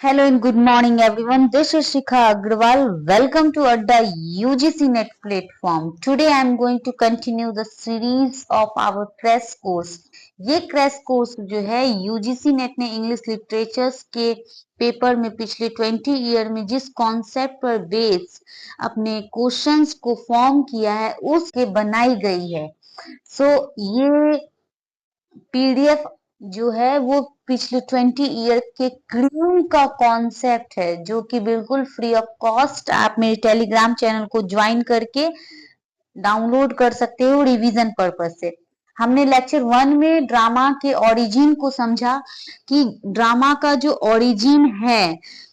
Hello and good morning everyone. This is Shikha Agrawal. Welcome to Adda UGC Net platform. Today I am going to continue the series of our crash course. ये crash course जो है UGC net ने English literatures के paper में पिछले 20 year में जिस concept पर बेस अपने क्वेश्चंस को फॉर्म किया है उसके बनाई गई है। ये पीडीएफ जो है वो पिछले 20 ईयर के क्रीम का कॉन्सेप्ट है जो कि बिल्कुल फ्री ऑफ कॉस्ट आप मेरे टेलीग्राम चैनल को ज्वाइन करके डाउनलोड कर सकते हो रिवीजन पर्पस से। हमने लेक्चर 1 में ड्रामा के ओरिजिन को समझा कि ड्रामा का जो ओरिजिन है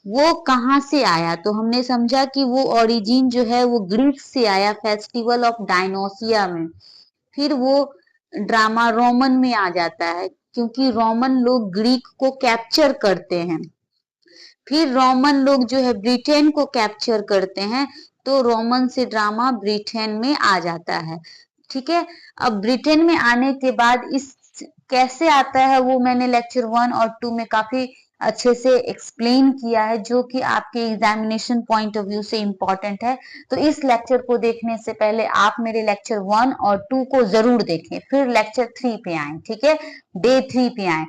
वो कहाँ से आया। तो हमने समझा कि वो ओरिजिन जो है वो ग्रीक से आया फेस्टिवल ऑफ डायनोसिया में। फिर वो ड्रामा रोमन में आ जाता है क्योंकि रोमन लोग ग्रीक को कैप्चर करते हैं। फिर रोमन लोग जो है ब्रिटेन को कैप्चर करते हैं तो रोमन से ड्रामा ब्रिटेन में आ जाता है। ठीक है, अब ब्रिटेन में आने के बाद इस कैसे आता है वो मैंने लेक्चर 1 और 2 में काफी अच्छे से एक्सप्लेन किया है जो कि आपके एग्जामिनेशन पॉइंट ऑफ व्यू से इम्पोर्टेंट है। तो इस लेक्चर को देखने से पहले आप मेरे लेक्चर 1 और 2 को जरूर देखें, फिर लेक्चर 3 पे आए। ठीक है, डे 3 पे आए।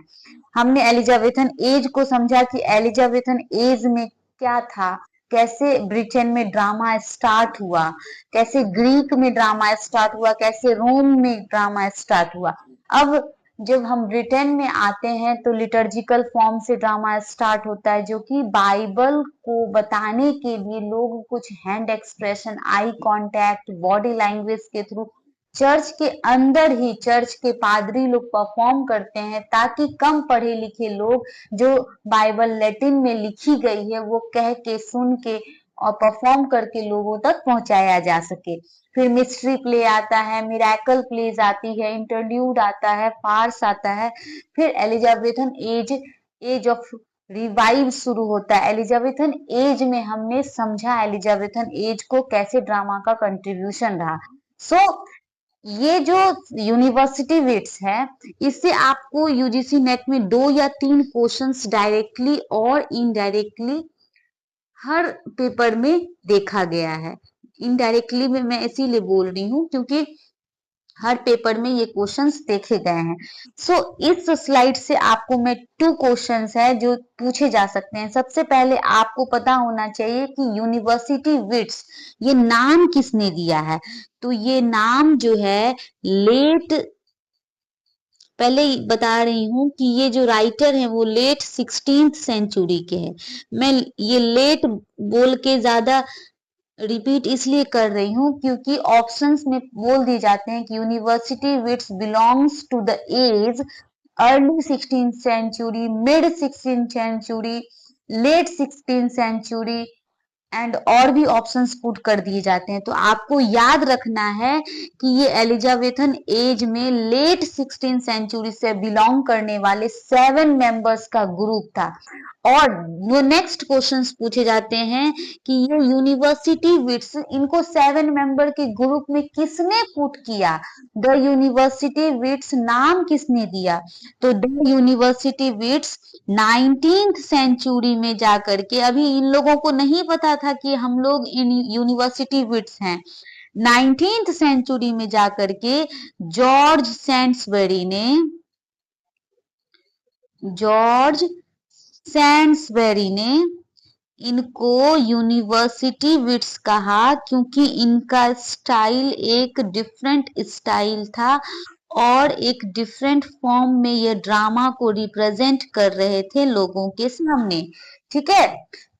हमने एलिजाबेथन एज को समझा कि एलिजाबेथन एज में क्या था, कैसे ब्रिटेन में ड्रामा स्टार्ट हुआ, कैसे ग्रीक में ड्रामा स्टार्ट हुआ, कैसे रोम में ड्रामा स्टार्ट हुआ। अब जब हम ब्रिटेन में आते हैं तो लिटर्जिकल फॉर्म से ड्रामा स्टार्ट होता है जो कि बाइबल को बताने के लिए लोग कुछ hand expression, eye contact, body language के थ्रू चर्च के अंदर ही चर्च के पादरी लोग परफॉर्म करते हैं ताकि कम पढ़े लिखे लोग जो बाइबल लैटिन में लिखी गई है वो कह के, सुन के और परफॉर्म करके लोगों तक पहुंचाया जा सके। फिर मिस्ट्री प्ले आता है, मिरेकल प्लेज आती है, इंटरल्यूड आता है, फार्स आता है। फिर एलिजाबेथन एज ऑफ रिवाइव शुरू होता है। एलिजाबेथन एज में हमने समझा एलिजाबेथन एज को कैसे ड्रामा का कंट्रीब्यूशन रहा। ये जो यूनिवर्सिटी विट्स है इससे आपको यूजीसी नेट में 2 या 3 क्वेश्चंस डायरेक्टली और इनडायरेक्टली हर पेपर में देखा गया है। इनडायरेक्टली में मैं इसीलिए बोल रही हूँ क्योंकि हर पेपर में ये क्वेश्चंस देखे गए हैं। इस स्लाइड से आपको मैं 2 क्वेश्चंस है जो पूछे जा सकते हैं। सबसे पहले आपको पता होना चाहिए कि यूनिवर्सिटी विट्स ये नाम किसने दिया है। तो ये नाम जो है लेट, पहले ही बता रही हूँ कि ये जो राइटर है वो लेट 16th सेंचुरी के हैं। मैं ये लेट बोल के ज्यादा रिपीट इसलिए कर रही हूँ क्योंकि ऑप्शंस में बोल दिए जाते हैं कि university wits belongs to the age early 16th century, mid 16th century, late 16th century and और भी ऑप्शंस पुट कर दिए जाते हैं। तो आपको याद रखना है कि ये एलिजाबेथन एज में लेट 16th सेंचुरी से बिलोंग करने वाले 7 मेंबर्स का ग्रुप था। और वो नेक्स्ट क्वेश्चंस पूछे जाते हैं कि ये यूनिवर्सिटी विट्स इनको 7 मेंबर के ग्रुप में किसने पुट किया, द यूनिवर्सिटी विट्स नाम किसने दिया। तो the university wits 19th century में जाकर के, अभी इन लोगों को नहीं पता था कि हम लोग इन यूनिवर्सिटी विट्स हैं। 19th सेंचुरी में जाकर के जॉर्ज सैंड्सबरी ने इनको यूनिवर्सिटी विट्स कहा क्योंकि इनका स्टाइल एक डिफरेंट स्टाइल था और एक डिफरेंट फॉर्म में ये ड्रामा को रिप्रेजेंट कर रहे थे लोगों के सामने। ठीक है,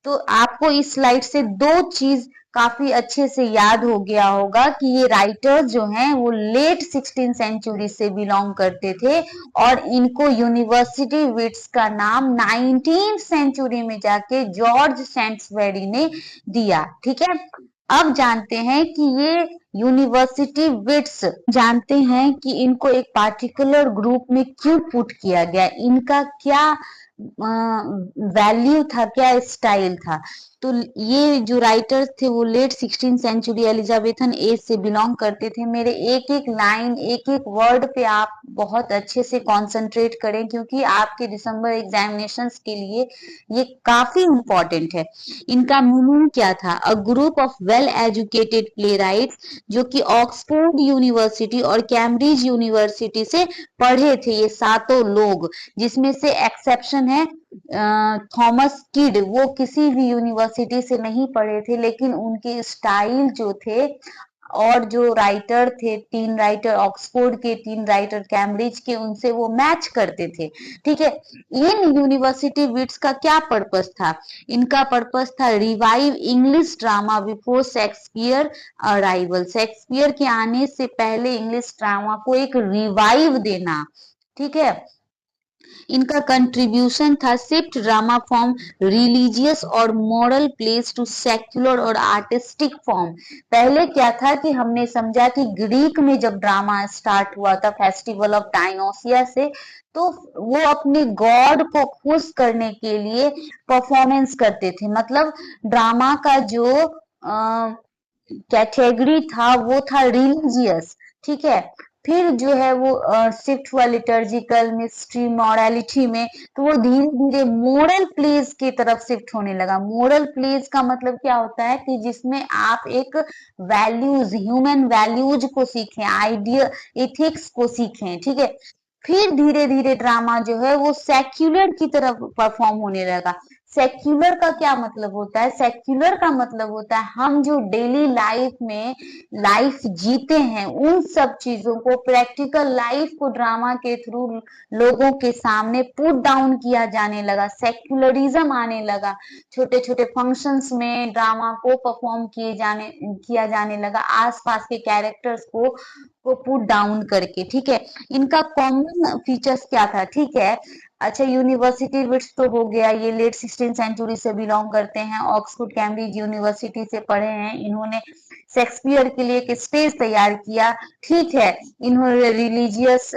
तो आपको इस स्लाइड से 2 चीज काफी अच्छे से याद हो गया होगा कि ये राइटर्स जो हैं वो लेट 16th सेंचुरी से बिलोंग करते थे और इनको यूनिवर्सिटी विट्स का नाम 19th सेंचुरी में जाके जॉर्ज सैंड्सबरी ने दिया। ठीक है, अब जानते हैं कि ये यूनिवर्सिटी विट्स, जानते हैं कि इनको एक पार्टिकुलर ग्रुप में क्यों पुट किया गया, इनका क्या वैल्यू था, क्या स्टाइल था। तो ये जो राइटर्स थे वो लेट 16 सेंचुरी एलिजाबेथन एज से बिलोंग करते थे। मेरे एक एक लाइन एक एक वर्ड पे आप बहुत अच्छे से कंसंट्रेट करें, क्योंकि आपके दिसंबर एग्जामिनेशंस के लिए ये काफी इम्पोर्टेंट है। इनका मीनिंग क्या था? A group of well educated play rights जो कि ऑक्सफोर्ड यूनिवर्सिटी और कैम्ब्रिज यूनिवर्सिटी से पढ़े थे, ये सातों लोग, जिसमें से एक्सेप्शन है थॉमस किड। वो किसी भी यूनिवर्सिटी से नहीं पढ़े थे, लेकिन उनके स्टाइल जो थे और जो राइटर थे, 3 राइटर ऑक्सफोर्ड के, 3 राइटर कैम्ब्रिज के, उनसे वो मैच करते थे। ठीक है, इन यूनिवर्सिटी विट्स का क्या पर्पस था? इनका पर्पस था revive English drama before Shakespeare arrival. Shakespeare के आने से पहले इंग्लिश ड्रामा को एक रिवाइव देना। ठीक है, इनका कंट्रीब्यूशन था शिफ्ट ड्रामा फॉर्म रिलीजियस और मॉरल प्लेस टू सेक्युलर और आर्टिस्टिक फॉर्म। पहले क्या था कि हमने समझा कि ग्रीक में जब ड्रामा स्टार्ट हुआ था फेस्टिवल ऑफ डायनोसिया से, तो वो अपने गॉड को खुश करने के लिए परफॉर्मेंस करते थे। मतलब ड्रामा का जो कैटेगरी था वो था रिलीजियस। ठीक है, फिर जो है वो शिफ्ट हुआ लिटर्जिकल, मिस्ट्री, मॉरलिटी में, तो वो धीरे धीरे मोरल प्लेस की तरफ शिफ्ट होने लगा। मोरल प्लेस का मतलब क्या होता है कि जिसमें आप एक वैल्यूज, ह्यूमन वैल्यूज को सीखें, आइडिया, एथिक्स को सीखें। ठीक है, फिर धीरे धीरे ड्रामा जो है वो सेक्युलर की तरफ परफॉर्म होने लगा। सेक्युलर का क्या मतलब होता है? सेक्युलर का मतलब होता है हम जो डेली लाइफ में लाइफ जीते हैं, उन सब चीजों को, प्रैक्टिकल लाइफ को ड्रामा के थ्रू लोगों के सामने पुट डाउन किया जाने लगा। सेक्युलरिज्म आने लगा। छोटे छोटे फंक्शंस में ड्रामा को परफॉर्म किया जाने लगा, आसपास के कैरेक्टर्स को पुट डाउन करके। ठीक है, इनका कॉमन फीचर्स क्या था? ठीक है, अच्छा, यूनिवर्सिटी विट्स तो हो गया, ये लेट 16 सेंचुरी से बिलोंग करते हैं, ऑक्सफोर्ड कैम्ब्रिज यूनिवर्सिटी से पढ़े हैं, इन्होंने शेक्सपियर के लिए एक स्टेज तैयार किया। ठीक है, इन्होंने रिलीजियस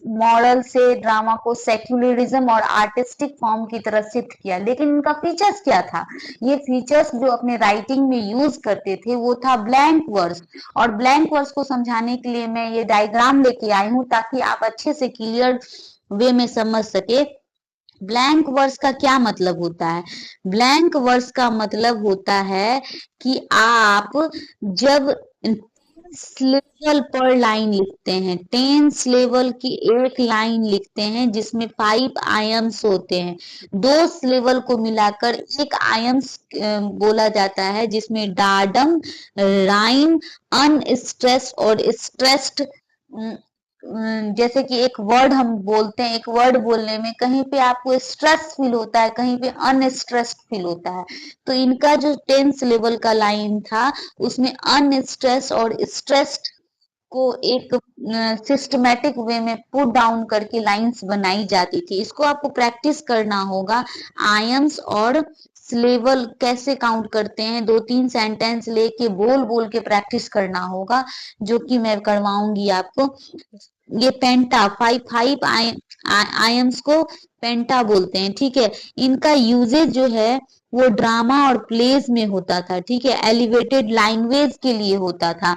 मॉरल से ड्रामा को सेक्युलरिज्म और आर्टिस्टिक फॉर्म की तरफ शिफ्ट किया। लेकिन इनका फीचर्स क्या था? ये फीचर्स जो अपने राइटिंग में यूज करते थे वो था ब्लैंक वर्स। और ब्लैंक वर्स को समझाने के लिए मैं ये डायग्राम लेके आई हूँ, ताकि आप अच्छे से क्लियर वे में समझ सके। ब्लैंक वर्स का क्या मतलब होता है? ब्लैंक वर्स का मतलब होता है कि आप जब लेवल पर लाइन लिखते हैं, 10 लेवल की एक लाइन लिखते हैं जिसमें 5 आयम्स होते हैं, 2 लेवल को मिलाकर एक आयम्स बोला जाता है, जिसमें डाडम, राइम, अनस्ट्रेस्ड और स्ट्रेस्ड। जैसे कि एक वर्ड हम बोलते हैं, एक वर्ड बोलने में कहीं पे आपको स्ट्रेस फील होता है, कहीं पे अनस्ट्रेस्ड फील होता है। तो इनका जो 10 लेवल का लाइन था उसमें अनस्ट्रेस और स्ट्रेस्ड को एक सिस्टमेटिक वे में पुट डाउन करके लाइंस बनाई जाती थी। इसको आपको प्रैक्टिस करना होगा। आयम्स और लेवल कैसे काउंट करते हैं, 2-3 सेंटेंस लेके बोल बोल के प्रैक्टिस करना होगा, जो कि मैं करवाऊंगी आपको। ये पेंटा, 5 आयम्स को पेंटा बोलते हैं। ठीक है, इनका यूजेज जो है वो ड्रामा और प्लेस में होता था। ठीक है, एलिवेटेड लैंग्वेज के लिए होता था,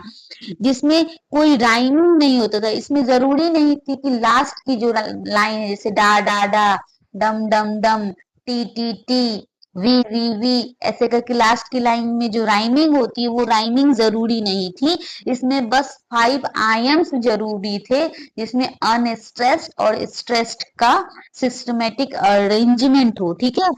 जिसमें कोई राइमिंग नहीं होता था। इसमें जरूरी नहीं थी कि लास्ट की जो लाइन है, जैसे डा डा डा, डम डम डम, टी टी टी, वी ऐसे करके लास्ट की लाइन में जो राइमिंग होती है वो राइमिंग जरूरी नहीं थी। इसमें बस 5 आयम्स जरूरी थे, जिसमें अनस्ट्रेस्ड और स्ट्रेस्ड का सिस्टमेटिक अरेंजमेंट हो। ठीक है,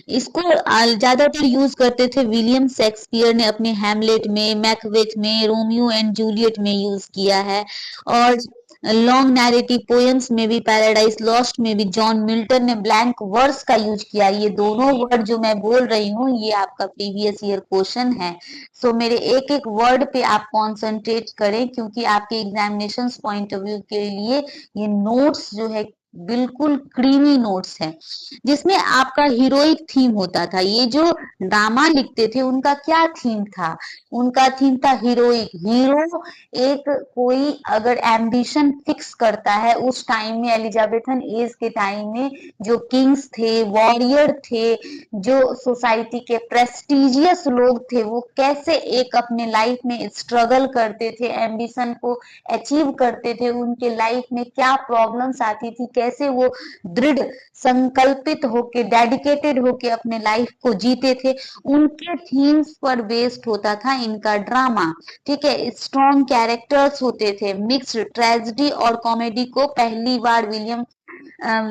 इसको ज्यादातर यूज करते थे विलियम शेक्सपियर ने अपने हैमलेट में, मैकबेथ में, रोमियो एंड जूलियट में यूज किया है। और लॉन्ग नैरेटिव पोएम्स में भी, पैराडाइज लॉस्ट में भी जॉन मिल्टन ने ब्लैंक वर्स का यूज किया। ये दोनों वर्ड जो मैं बोल रही हूँ ये आपका प्रीवियस ईयर क्वेश्चन है। सो मेरे एक एक वर्ड पे आप कॉन्सेंट्रेट करें, क्योंकि आपके एग्जामिनेशन पॉइंट ऑफ व्यू के लिए ये नोट्स जो है बिल्कुल क्रीमी नोट्स है, जिसमें आपका हीरोइक थीम होता था। ये जो ड्रामा लिखते थे उनका क्या थीम था? उनका थीम था हीरोइक। हीरो एक कोई अगर एम्बिशन फिक्स करता है, उस टाइम में एलिजाबेथन एज के टाइम में जो किंग्स थे, वॉरियर थे, जो सोसाइटी के प्रेस्टिजियस लोग थे, वो कैसे एक अपने लाइफ में स्ट्रगल करते थे, एम्बिशन को अचीव करते थे, उनके लाइफ में क्या प्रॉब्लम्स आती थी, कैसे वो दृढ़ संकल्पित होके, डेडिकेटेड होके अपने लाइफ को जीते थे, उनके थीम्स पर बेस्ड होता था इनका ड्रामा। ठीक है, स्ट्रॉन्ग कैरेक्टर्स होते थे, मिक्स्ड ट्रेजेडी और कॉमेडी को पहली बार विलियम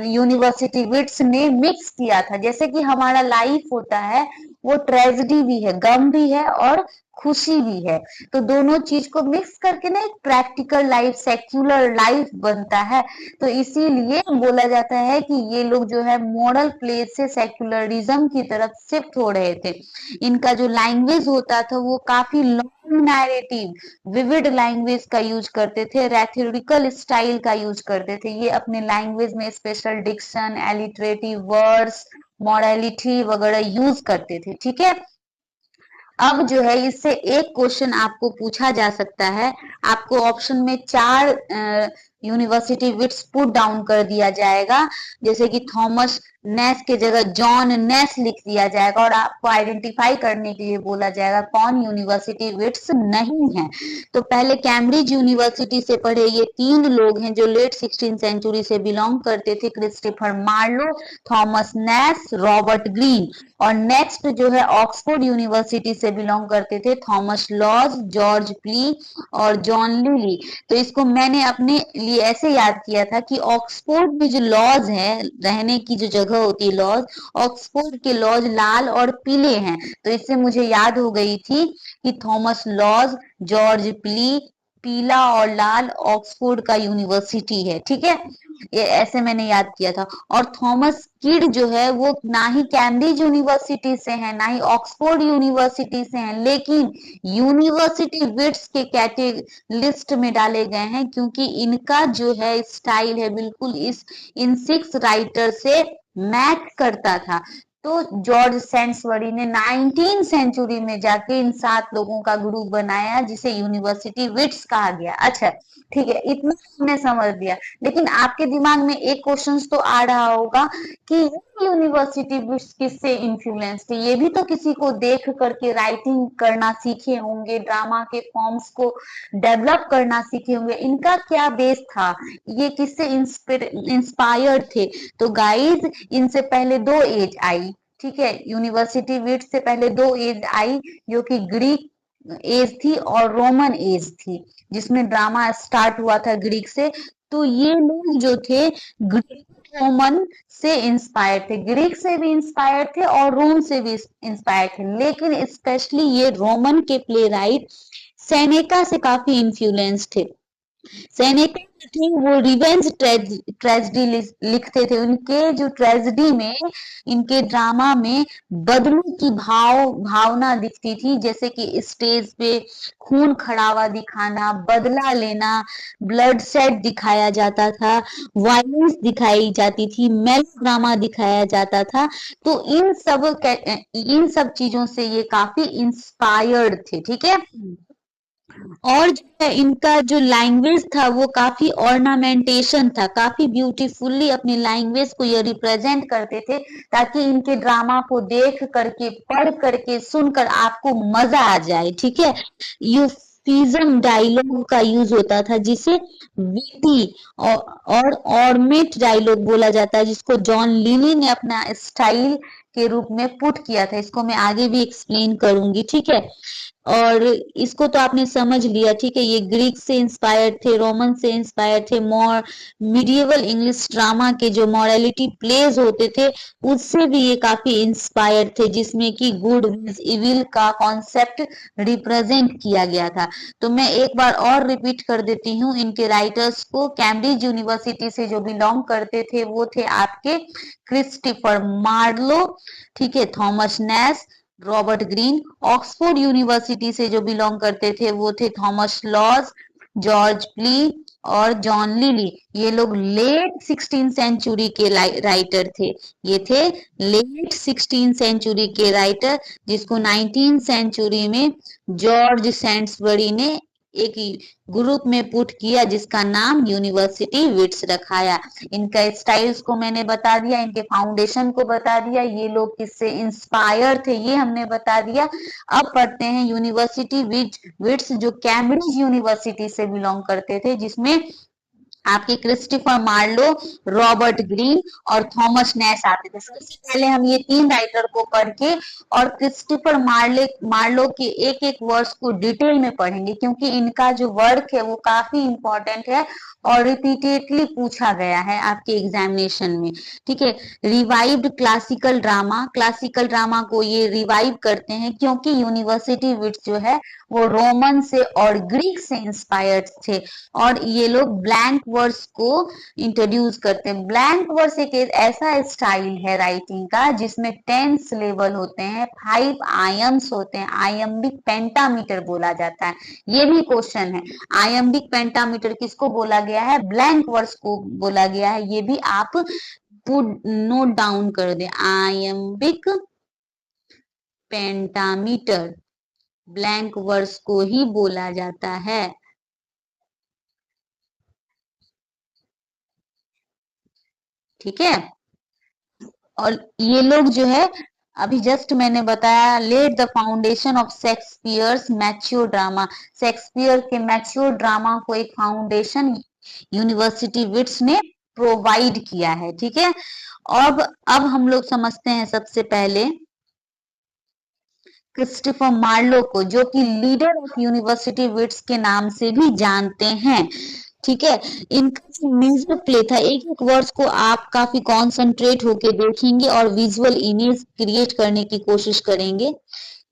यूनिवर्सिटी विट्स ने मिक्स किया था। जैसे कि हमारा लाइफ होता है, वो ट्रेजेडी भी है, गम भी है और खुशी भी है, तो दोनों चीज को मिक्स करके ना एक प्रैक्टिकल लाइफ, सेक्युलर लाइफ बनता है। तो इसीलिए बोला जाता है कि ये लोग जो है मॉडल प्लेस से सेक्युलरिज्म की तरफ शिफ्ट हो रहे थे। इनका जो लैंग्वेज होता था वो काफी लॉन्ग नैरेटिव, विविड लैंग्वेज का यूज करते थे, रैथोरिकल स्टाइल का यूज करते थे। ये अपने लैंग्वेज में स्पेशल डिक्शन, एलिटरेटिव वर्ड्स, मॉडलिटी वगैरह यूज करते थे। ठीक है, अब जो है इससे एक क्वेश्चन आपको पूछा जा सकता है। आपको ऑप्शन में चार यूनिवर्सिटी विट्स पुट डाउन कर दिया जाएगा, जैसे कि थॉमस नेस के जगह जॉन नेस लिख दिया जाएगा, और आपको आइडेंटिफाई करने के लिए बोला जाएगा कौन यूनिवर्सिटी विट्स नहीं है। तो पहले कैम्ब्रिज यूनिवर्सिटी से पढ़े ये तीन लोग हैं जो लेट 16 सेंचुरी से बिलोंग करते थे, क्रिस्टोफर मार्लो, थॉमस नेस, रॉबर्ट ग्रीन। और नेक्स्ट जो है ऑक्सफोर्ड यूनिवर्सिटी से बिलोंग करते थे थॉमस लॉज, जॉर्ज प्ली और जॉन लिली। तो इसको मैंने अपने लिए ऐसे याद किया था कि ऑक्सफोर्ड में जो लॉज है, रहने की जो जगह होती है लॉज, ऑक्सफोर्ड के लॉज लाल और पीले हैं। तो इससे मुझे याद हो गई थी कि थॉमस लॉज, जॉर्ज प्ली, पीला और लाल ऑक्सफोर्ड का यूनिवर्सिटी है। ठीक है, ये ऐसे मैंने याद किया था। और थॉमस किड जो है वो ना ही कैम्ब्रिज यूनिवर्सिटी से है, ना ही ऑक्सफोर्ड यूनिवर्सिटी से है, लेकिन यूनिवर्सिटी विट्स के लिस्ट में डाले गए हैं, क्योंकि इनका जो है स्टाइल है बिल्कुल इस इन सिक्स राइटर से मैच करता था। तो जॉर्ज सेंसबरी ने 19 सेंचुरी में जाके इन 7 लोगों का ग्रुप बनाया, जिसे यूनिवर्सिटी विट्स कहा गया। अच्छा, ठीक है, इतना हमने समझ लिया। लेकिन आपके दिमाग में एक क्वेश्चन तो आ रहा होगा कि ये यूनिवर्सिटी विट्स किससे इन्फ्लुएंस थे? ये भी तो किसी को देख करके राइटिंग करना सीखे होंगे, ड्रामा के फॉर्म्स को डेवलप करना सीखे होंगे। इनका क्या बेस था? ये किससे इंस्पायर्ड थे? तो गाइज, इनसे पहले दो एज आई। ठीक है, यूनिवर्सिटी विट्स से पहले दो एज आई, जो कि ग्रीक एज थी और रोमन एज थी, जिसमें ड्रामा स्टार्ट हुआ था ग्रीक से। तो ये लोग जो थे ग्रीक रोमन से इंस्पायर थे, ग्रीक से भी इंस्पायर थे और रोम से भी इंस्पायर थे, लेकिन स्पेशली ये रोमन के प्ले राइट सेनेका से काफी इन्फ्लुएंस थे। सेनेका थे वो रिवेंज ट्रेजेडी लिखते थे। उनके जो ट्रेजेडी में, इनके ड्रामा में बदलू की भावना दिखती थी, जैसे कि स्टेज पे खून खड़ावा दिखाना, बदला लेना, ब्लड सेट दिखाया जाता था, वायलेंस दिखाई जाती थी, मेलोड्रामा दिखाया जाता था। तो इन सब चीजों से ये काफी इंस्पायर्ड थे। ठीक है, और जो है इनका जो लैंग्वेज था वो काफी ऑर्नामेंटेशन था, काफी ब्यूटीफुल्ली अपनी लैंग्वेज को ये रिप्रेजेंट करते थे, ताकि इनके ड्रामा को देख करके, पढ़ करके, सुनकर आपको मजा आ जाए। ठीक है, यूफिज्म डायलॉग का यूज होता था, जिसे विटी और ऑर्मेट डायलॉग बोला जाता है, जिसको जॉन लिली ने अपना स्टाइल के रूप में पुट किया था। इसको मैं आगे भी एक्सप्लेन करूंगी। ठीक है, और इसको तो आपने समझ लिया। ठीक है, ये ग्रीक से इंस्पायर्ड थे, रोमन से इंस्पायर्ड थे, मोर मिडिएवल इंग्लिश ड्रामा के जो मॉरलिटी प्लेज होते थे उससे भी ये काफी इंस्पायर्ड थे, जिसमें कि गुड विज इविल का कॉन्सेप्ट रिप्रेजेंट किया गया था। तो मैं एक बार और रिपीट कर देती हूँ इनके राइटर्स को। कैम्ब्रिज यूनिवर्सिटी से जो बिलोंग करते थे वो थे आपके क्रिस्टोफर मार्लो, ठीक है, थॉमस नेस, रॉबर्ट ग्रीन। ऑक्सफोर्ड यूनिवर्सिटी से जो बिलोंग करते थे वो थे थॉमस लॉज, जॉर्ज प्ली, और जॉन लिली, ये लोग लेट 16 सेंचुरी के राइटर थे। ये थे लेट 16 सेंचुरी के राइटर, जिसको 19 सेंचुरी में जॉर्ज सैंड्सबरी ने एक ग्रुप में पुट किया, जिसका नाम यूनिवर्सिटी विट्स रखाया। इनका स्टाइल्स को मैंने बता दिया, इनके फाउंडेशन को बता दिया, ये लोग किससे इंस्पायर थे ये हमने बता दिया। अब पढ़ते हैं यूनिवर्सिटी विट्स, जो कैम्ब्रिज यूनिवर्सिटी से बिलोंग करते थे, जिसमें आपके क्रिस्टोफर मार्लो, रॉबर्ट ग्रीन और थॉमस नैश आते थे। सबसे पहले हम ये 3 राइटर को पढ़ के और क्रिस्टोफर मार्लो के एक एक वर्ड्स को डिटेल में पढ़ेंगे, क्योंकि इनका जो वर्क है वो काफी इंपॉर्टेंट है और रिपीटेडली पूछा गया है आपके एग्जामिनेशन में। ठीक है। रिवाइव्ड क्लासिकल ड्रामा को ये रिवाइव करते हैं, क्योंकि यूनिवर्सिटी विट्स जो है वो रोमन से और ग्रीक से इंस्पायर्ड थे, और ये लोग ब्लैंक वर्स को इंट्रोड्यूस करते हैं। ब्लैंक वर्स एक ऐसा स्टाइल है राइटिंग का जिसमें 10 सिलेबल होते हैं, 5 आयम्स होते हैं, आयम्बिक पेंटामीटर बोला जाता है। ये भी क्वेश्चन है, आयम्बिक पेंटामीटर किसको बोला गया है? ब्लैंक वर्स को बोला गया है। ये भी आप पुट नोट डाउन कर दें, आयम्बिक पेंटामीटर ब्लैंक वर्स को ही बोला जाता है। ठीक है। और ये लोग जो है, अभी जस्ट मैंने बताया, let the foundation of Shakespeare's mature drama, Shakespeare के मैच्योर ड्रामा को एक फाउंडेशन यूनिवर्सिटी विट्स ने प्रोवाइड किया है। ठीक है। अब हम लोग समझते हैं सबसे पहले क्रिस्टोफर मार्लो को, जो कि लीडर ऑफ यूनिवर्सिटी विट्स के नाम से भी जानते हैं। ठीक है। इनका जो मेजर प्ले था, एक एक वर्ड्स को आप काफी कॉन्सेंट्रेट होके देखेंगे और विजुअल इमेज क्रिएट करने की कोशिश करेंगे।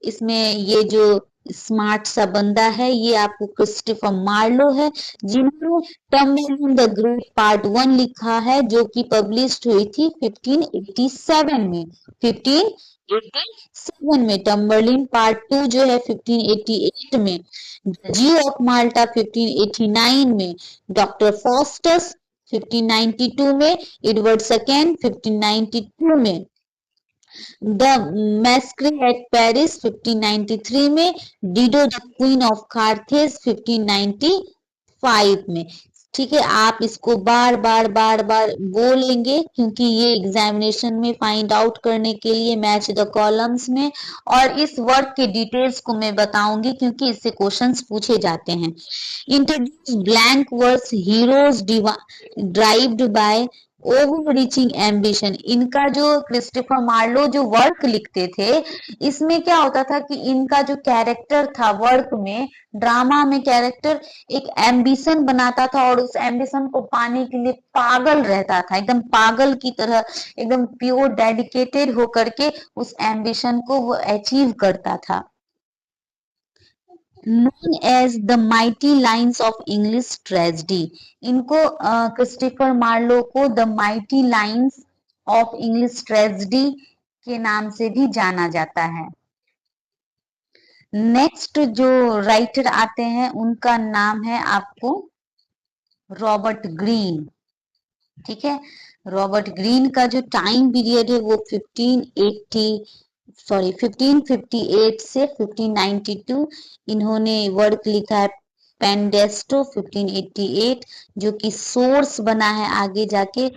इसमें ये जो स्मार्ट सा बंदा है ये आपको क्रिस्टोफर मार्लो है, जिन्होंने टम्बलिन द ग्रेट पार्ट 1 लिखा है, जो कि पब्लिश्ड हुई थी 1587 में। 1587 में टम्बलिन पार्ट 2 जो है 1588 में, जी ऑफ माल्टा 1589 में, डॉक्टर फॉस्टस 1592 में, एडवर्ड सेकेंड 1592 में, द मैस्क्री एट पेरिस 1593 में, डिडो द क्वीन ऑफ कार्थेज 1595 में। ठीक है। आप इसको बार बार बोलेंगे, क्योंकि ये एग्जामिनेशन में फाइंड आउट करने के लिए मैच द कॉलम्स में, और इस वर्क के डिटेल्स को मैं बताऊंगी क्योंकि इससे क्वेश्चंस पूछे जाते हैं। Introduce blank verse heroes driven by over reaching ambition. इनका जो क्रिस्टोफर मार्लो जो वर्क लिखते थे, इसमें क्या होता था कि इनका जो कैरेक्टर था वर्क में, ड्रामा में कैरेक्टर एक एम्बिशन बनाता था और उस एम्बिशन को पाने के लिए पागल रहता था, एकदम पागल की तरह, एकदम प्योर डेडिकेटेड होकर के उस एम्बिशन को वो अचीव करता था। known as the mighty lines of English tragedy। इनको क्रिस्टोफर मार्लो को the mighty lines of English tragedy के नाम से भी जाना जाता है। नेक्स्ट जो राइटर आते हैं उनका नाम है आपको रॉबर्ट ग्रीन। ठीक है। रॉबर्ट ग्रीन का जो टाइम पीरियड है वो 1558 से 1592। इन्होंने वर्क लिखा है पेंडेस्टो 1588, जो कि सोर्स बना है आगे जाके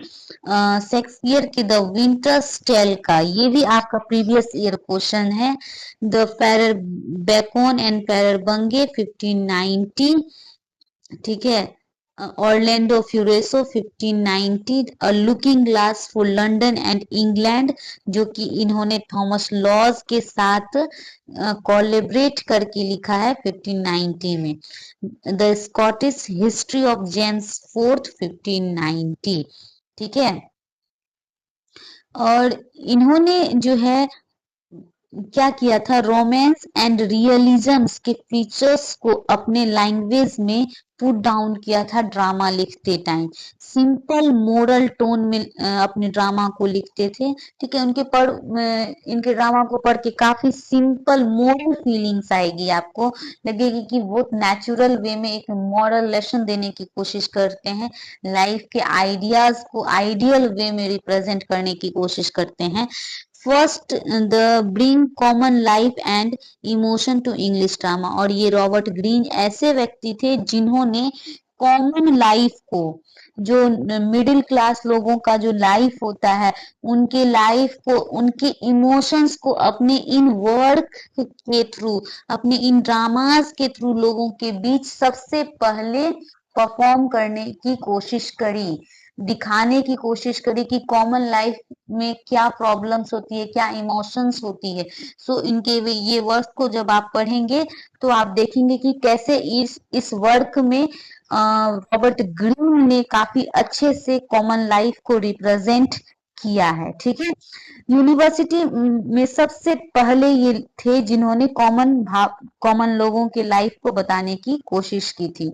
शेक्सपियर के द विंटर्स टेल का। ये भी आपका प्रीवियस ईयर क्वेश्चन है। The Friar Bacon and Friar Bungay 1590। ठीक है। Orlando Furioso 1590, a looking glass for London and England, जो कि इन्होंने थॉमस लॉज के साथ कोलैबोरेट करके लिखा है 1590 में। The Scottish history of James fourth 1590। ठीक है। और इन्होंने जो है क्या किया था, रोमांस एंड रियलिज्म्स के फीचर्स को अपने लैंग्वेज में पुट डाउन किया था ड्रामा लिखते टाइम। सिंपल मोरल टोन में अपने ड्रामा को लिखते थे। ठीक है, इनके ड्रामा को पढ़ के काफी सिंपल मोरल फीलिंग्स आएगी, आपको लगेगी कि वो नेचुरल वे में एक मॉरल लेसन देने की कोशिश करते हैं, लाइफ के आइडियाज को आइडियल वे में रिप्रेजेंट करने की कोशिश करते हैं। First the bring common life and emotion to English drama. और ये रॉबर्ट ग्रीन ऐसे व्यक्ति थे जिन्होंने कॉमन लाइफ को, जो मिडिल क्लास लोगों का जो लाइफ होता है, उनके लाइफ को, उनके इमोशंस को अपने इन वर्क के थ्रू, अपने इन ड्रामास के थ्रू लोगों के बीच सबसे पहले परफॉर्म करने की कोशिश करी, दिखाने की कोशिश करी कि कॉमन लाइफ में क्या प्रॉब्लम्स होती है, क्या इमोशंस होती है। सो इनके ये वर्क को जब आप पढ़ेंगे तो आप देखेंगे कि कैसे इस वर्क में रॉबर्ट ग्रीन ने काफी अच्छे से कॉमन लाइफ को रिप्रेजेंट किया है। ठीक है, यूनिवर्सिटी में सबसे पहले ये थे जिन्होंने कॉमन लोगों के लाइफ को बताने की कोशिश की थी।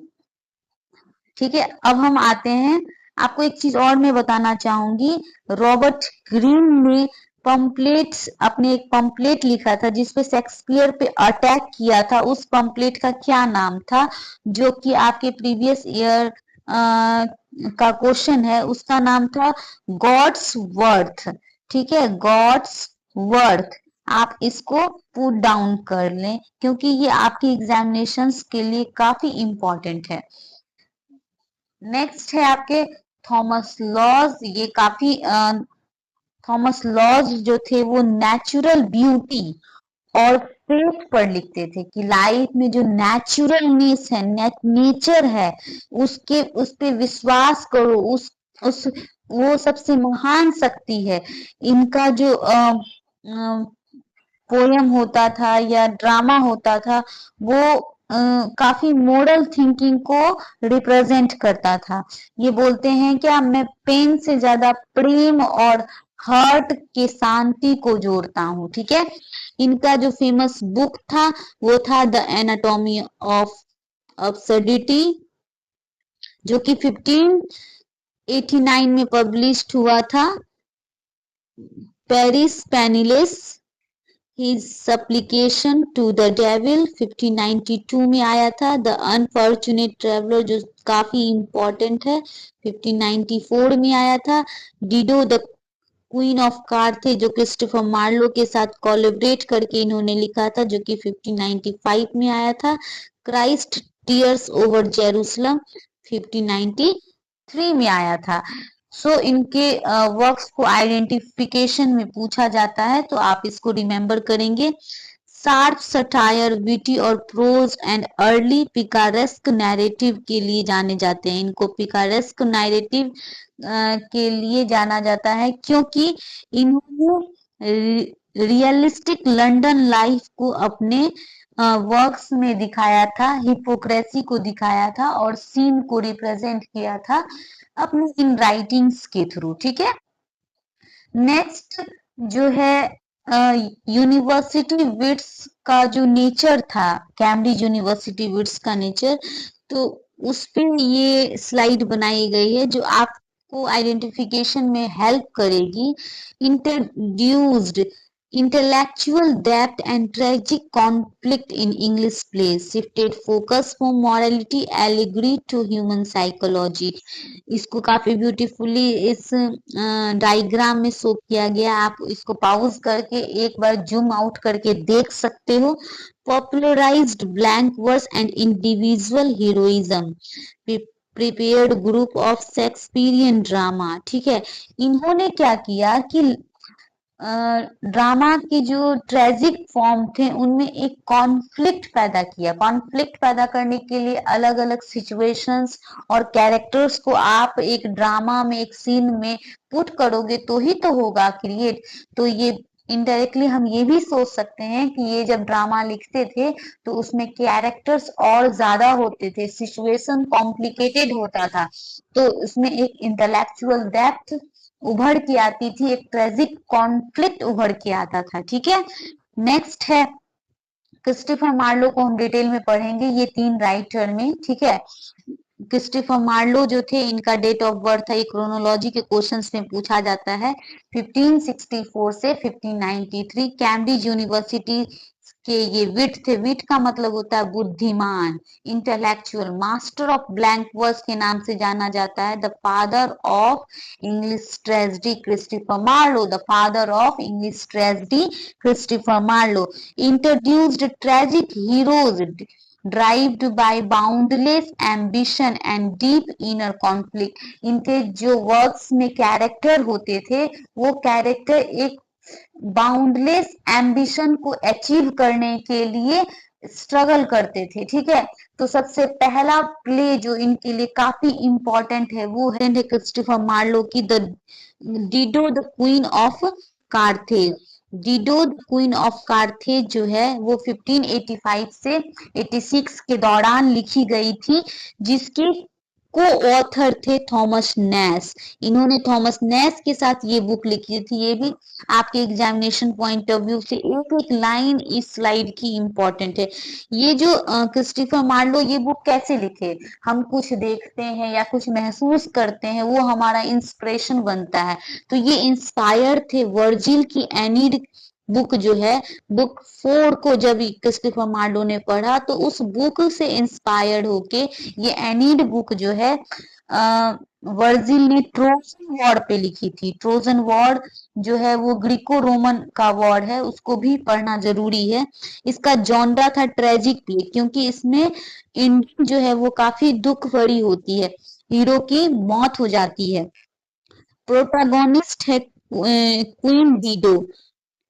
ठीक है, अब हम आते हैं, आपको एक चीज और मैं बताना चाहूंगी। रॉबर्ट ग्रीन ने अपने एक पंपलेट लिखा था जिसपे शेक्सपियर पे अटैक किया था। उस पंपलेट का क्या नाम था, जो कि आपके प्रीवियस ईयर का क्वेश्चन है, उसका नाम था गॉड्स वर्थ। ठीक है, गॉड्स वर्थ। आप इसको पुट डाउन कर लें क्योंकि ये आपकी एग्जामिनेशंस के लिए काफी इंपॉर्टेंट है। नेक्स्ट है आपके थॉमस लॉज। ये काफी थॉमस लॉज जो थे वो नेचुरल ब्यूटी और फेथ पर लिखते थे कि लाइफ में जो नेचुरलनेस है, नेचर है, उस पे विश्वास करो, उस वो सबसे महान शक्ति है। इनका जो पोयम होता था या ड्रामा होता था वो काफी मोरल थिंकिंग को रिप्रेजेंट करता था। ये बोलते हैं क्या, मैं पेन से ज्यादा प्रेम और हार्ट के शांति को जोड़ता हूँ। ठीक है, इनका जो फेमस बुक था वो था द एनाटॉमी ऑफ अब्सर्डिटी, जो कि 1589 में पब्लिश्ड हुआ था। Pierce Penniless, His Supplication to the Devil 1592 में आया था। द अनफॉर्चुनेट ट्रेवलर जो काफी इम्पोर्टेंट है 1594 में आया था। डिडो द क्वीन ऑफ कार्थे जो क्रिस्टोफर मार्लो के साथ कोलैबोरेट करके इन्होंने लिखा था, जो कि 1595 में आया था। क्राइस्ट टीयर्स ओवर जेरूसलम 1593 में आया था। सो इनके वर्क्स को आइडेंटिफिकेशन में पूछा जाता है तो आप इसको रिमेम्बर करेंगे। शार्प सटायर, विटी और prose and early picaresque narrative के लिए जाने जाते हैं। इनको पिकारेस्क नैरेटिव के लिए जाना जाता है क्योंकि इन्होंने रियलिस्टिक लंदन लाइफ को अपने वर्क्स में दिखाया था, हिपोक्रेसी को दिखाया था और सीन को रिप्रेजेंट किया था अपने इन राइटिंग्स के थ्रू। ठीक है, नेक्स्ट जो है यूनिवर्सिटी विट्स का जो नेचर था, कैम्ब्रिज यूनिवर्सिटी विट्स का नेचर, तो उस पे ये स्लाइड बनाई गई है जो आपको आइडेंटिफिकेशन में हेल्प करेगी। Introduced intellectual depth and tragic conflict in English plays, shifted focus from morality allegory to human psychology। इसको काफी ब्यूटीफुली इस डायग्राम में शो किया गया। आप इसको पॉज करके एक बार जूम आउट करके देख सकते हो। Popularised blank verse and individual heroism, prepared group of Shakespearean drama. ठीक है, इन्होंने क्या किया कि ड्रामा के जो ट्रेजिक फॉर्म थे उनमें एक कॉन्फ्लिक्ट पैदा किया। कॉन्फ्लिक्ट पैदा करने के लिए अलग अलग सिचुएशंस और कैरेक्टर्स को आप एक ड्रामा में, एक सीन में पुट करोगे तो ही तो होगा क्रिएट। तो ये इनडायरेक्टली हम ये भी सोच सकते हैं कि ये जब ड्रामा लिखते थे तो उसमें कैरेक्टर्स और ज्यादा होते थे, सिचुएशन कॉम्प्लिकेटेड होता था, तो उसमें एक इंटेलेक्चुअल डेप्थ उभर के आती थी, एक ट्रेजिक कॉन्फ्लिक्ट उभर के आता था। ठीक है, नेक्स्ट है क्रिस्टोफर मार्लो को हम डिटेल में पढ़ेंगे, ये 3 राइटर में, ठीक है। क्रिस्टोफर मार्लो जो थे, इनका डेट ऑफ बर्थ है, ये क्रोनोलॉजी के क्वेश्चंस में पूछा जाता है। 1564 से 1593 कैम्ब्रिज यूनिवर्सिटी के ये विट थे। विट का मतलब होता है बुद्धिमान, intellectual, master of blank verse के नाम से जाना जाता है। The father of English tragedy Christopher Marlowe, the father of English tragedy Christopher Marlowe introduced tragic heroes driven by boundless ambition and deep inner conflict. इनके जो वर्क्स में character होते थे, वो कैरेक्टर एक बाउंडलेस एम्बिशन को अचीव करने के लिए स्ट्रगल करते थे, ठीक है। तो सबसे पहला प्ले जो इनके लिए काफी इंपॉर्टेंट है वो है क्रिस्टोफर मार्लो की the Dido the queen of Carthage. Dido the queen of Carthage जो है वो 1585 से 86 के दौरान लिखी गई थी, जिसके को ऑथर थे थॉमस नैस। इन्होंने थॉमस नैस के साथ ये बुक लिखी थी। ये भी आपके एग्जामिनेशन पॉइंट ऑफ व्यू से एक एक लाइन इस स्लाइड की इंपॉर्टेंट है। ये जो क्रिस्टोफर मार्लो ये बुक कैसे लिखे, हम कुछ देखते हैं या कुछ महसूस करते हैं, वो हमारा इंस्पिरेशन बनता है। तो ये इंस्पायर थे वर्जिल की एनीड बुक जो है, बुक 4 को जब क्रिस्टोफर मार्लो ने पढ़ा तो उस बुक से इंस्पायर्ड होके ये एनीड बुक जो है वर्जिल ने ट्रोजन वॉर पे लिखी थी। ट्रोजन वॉर जो है वो ग्रीको रोमन का वॉर है, उसको भी पढ़ना जरूरी है। इसका जॉनरा था ट्रेजिक प्ले, क्योंकि इसमें एंडिंग जो है वो काफी दुख भरी होती है, हीरो की मौत हो जाती है। प्रोटागोनिस्ट है क्वीन डीडो।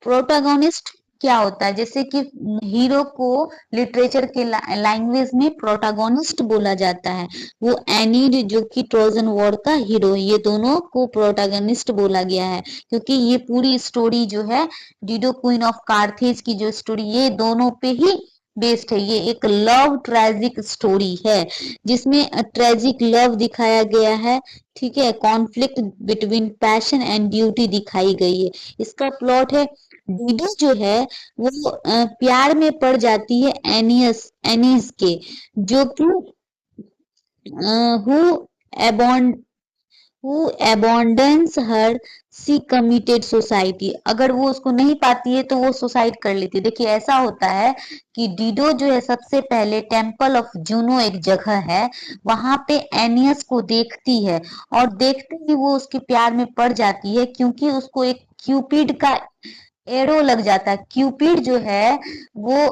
प्रोटागोनिस्ट क्या होता है, जैसे कि हीरो को लिटरेचर के लैंग्वेज में प्रोटागोनिस्ट बोला जाता है। वो एनीड जो कि ट्रोजन वॉर का हीरो, ये दोनों को प्रोटागोनिस्ट बोला गया है, क्योंकि ये पूरी स्टोरी जो है डिडो क्वीन ऑफ कार्थेज की जो स्टोरी, ये दोनों पे ही बेस्ड है। ये एक लव ट्रेजिक स्टोरी है, जिसमें ट्रेजिक लव दिखाया गया है, ठीक है। Conflict between passion and duty दिखाई गई है। इसका प्लॉट है, डीडो जो है वो प्यार में पड़ जाती है एनीस के, जो कि who अबॉन्ड who abandons her, she committed suicide। अगर वो उसको नहीं पाती है तो वो सुसाइड कर लेती है। देखिए ऐसा होता है कि डीडो जो है सबसे पहले टेम्पल ऑफ जूनो एक जगह है, वहां पे एनियस को देखती है, और देखते ही वो उसके प्यार में पड़ जाती है, क्योंकि उसको एक क्यूपिड का एरो लग जाता है। क्यूपिड जो है वो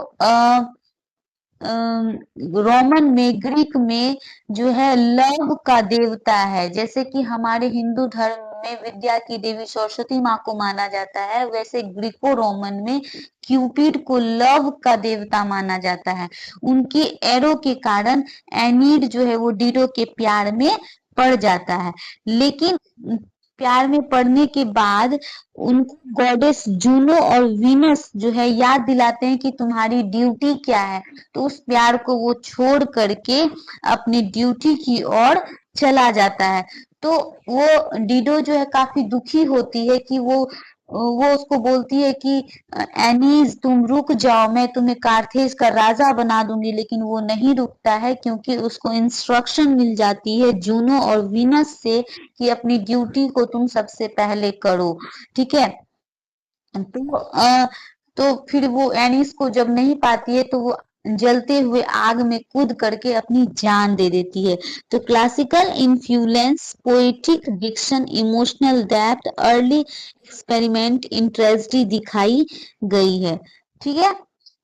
रोमन में, ग्रीक में जो है लव का देवता है। जैसे कि हमारे हिंदू धर्म में विद्या की देवी सरस्वती माँ को माना जाता है, वैसे ग्रीको रोमन में क्यूपिड को लव का देवता माना जाता है। उनकी एरो के कारण एनीड जो है वो डीडो के प्यार में पड़ जाता है, लेकिन प्यार में पड़ने के बाद उनको गॉडेस जूनो और वीनस जो है याद दिलाते हैं कि तुम्हारी ड्यूटी क्या है। तो उस प्यार को वो छोड़ करके अपनी ड्यूटी की ओर चला जाता है। तो वो डीडो जो है काफी दुखी होती है कि वो उसको बोलती है कि एनीज तुम रुक जाओ, मैं तुम्हें कार्थेज का राजा बना दूंगी, लेकिन वो नहीं रुकता है, क्योंकि उसको इंस्ट्रक्शन मिल जाती है जूनो और वीनस से कि अपनी ड्यूटी को तुम सबसे पहले करो, ठीक है। तो फिर वो एनिस को जब नहीं पाती है तो वो जलते हुए आग में कूद करके अपनी जान दे देती है। तो classical influence, poetic diction, emotional depth, early experiment in tragedy दिखाई गई है, ठीक है।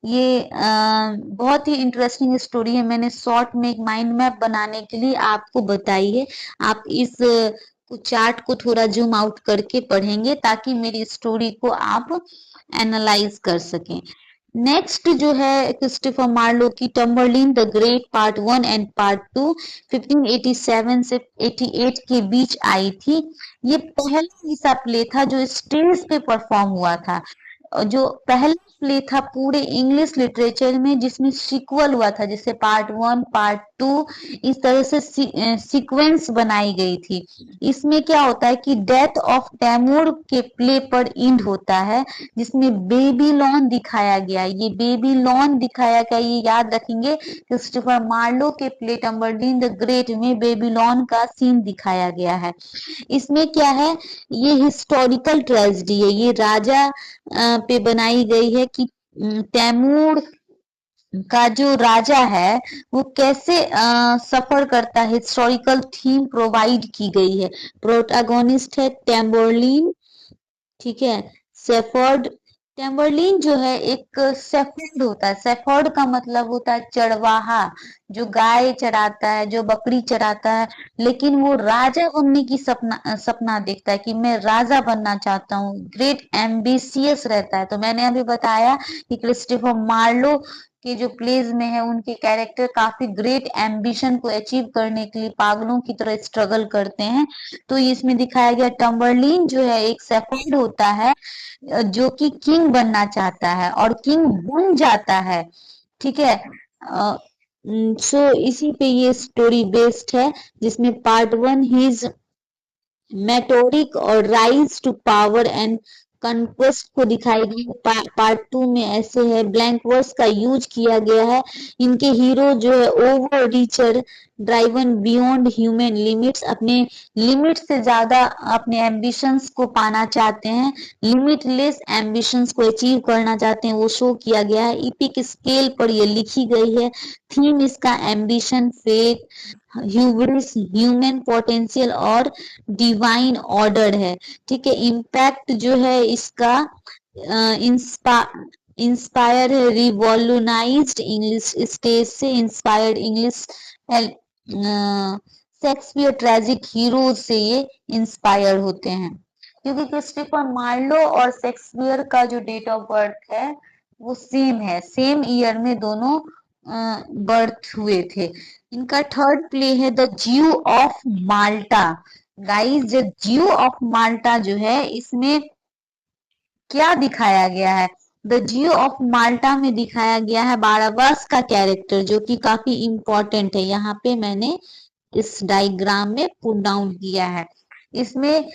ये बहुत ही इंटरेस्टिंग स्टोरी है, मैंने शॉर्ट में एक माइंड मैप बनाने के लिए आपको बताई है। आप इस चार्ट को थोड़ा जूम आउट करके पढ़ेंगे ताकि मेरी स्टोरी को आप एनालाइज कर सकें। नेक्स्ट जो है क्रिस्टोफर मार्लो की Tamburlaine the great part 1 and part 2 1587 से 88 के बीच आई थी। ये पहला ऐसा प्ले था जो स्टेज पे परफॉर्म हुआ था, जो पहला प्ले था पूरे इंग्लिश लिटरेचर में जिसमें सीक्वल हुआ था, जैसे पार्ट 1, पार्ट टू इस तरह से सीक्वेंस बनाई गई थी। इसमें क्या होता है कि डेथ ऑफ तैमूर के प्ले पर इंड होता है, जिसमें बेबीलोन दिखाया गया। ये बेबीलोन दिखाया गया, ये याद रखेंगे। क्रिस्टोफर मार्लो के प्ले टम्बरलिन द ग्रेट में बेबीलोन का सीन दिखाया गया है। इसमें क्या है, ये हिस्टोरिकल ट्रेजेडी है, ये राजा पे बनाई गई है कि तैमूर का जो राजा है वो कैसे सफर करता है। हिस्टोरिकल थीम प्रोवाइड की गई है। प्रोटैगोनिस्ट है टेम्बरलिन, ठीक है। सेफर्ड, टेम्बरलिन जो है एक सेफर्ड होता है। सेफर्ड का मतलब होता है चरवाहा, जो गाय चराता है, जो बकरी चराता है, लेकिन वो राजा बनने की सपना देखता है कि मैं राजा बनना चाहता हूँ। ग्रेट एम्बिशियस रहता है। तो मैंने अभी बताया कि क्रिस्टोफर मार्लो के जो प्लेज में है, उनके कैरेक्टर काफी ग्रेट एम्बिशन को अचीव करने के लिए पागलों की तरह स्ट्रगल करते हैं। तो इसमें दिखाया गया टम्बरलिन जो है एक सेफर्ड होता है, जो कि किंग बनना चाहता है और किंग बन जाता है, ठीक है। सो इसी पे ये स्टोरी बेस्ड है, जिसमें पार्ट 1 हिज मेटोरिक और rise to power and conquest को दिखाई गई। पार्ट 2 में ऐसे है, ब्लैंक वर्स का यूज किया गया है। इनके हीरो जो है over richer, driven beyond human limits, अपने लिमिट से ज्यादा अपने एम्बिशंस को पाना चाहते हैं, लिमिटलेस एम्बिशंस को अचीव करना चाहते हैं, वो शो किया गया है। इपिक स्केल पर ये लिखी गई है। थीम इसका ambition, faith, hubris, human potential और डिवाइन ऑर्डर है, ठीक है। इम्पैक्ट जो है इसका इंस्पायर है, रिवॉल्यूनाइज्ड इंग्लिश स्टेज से inspired English Shakespeare tragic hero से ये इंस्पायर होते हैं, क्योंकि क्रिस्टोफर मार्लो और शेक्सपियर का जो डेट ऑफ बर्थ है वो सेम है, सेम ईयर में दोनों बर्थ हुए थे। इनका थर्ड प्ले है द ज्यू ऑफ माल्टा। गाइस, जो ज्यू ऑफ माल्टा जो है, इसमें क्या दिखाया गया है? द ज्यू ऑफ माल्टा में दिखाया गया है बाराबास का कैरेक्टर, जो कि काफी इंपॉर्टेंट है। यहाँ पे मैंने इस डायग्राम में पुट डाउन किया है। इसमें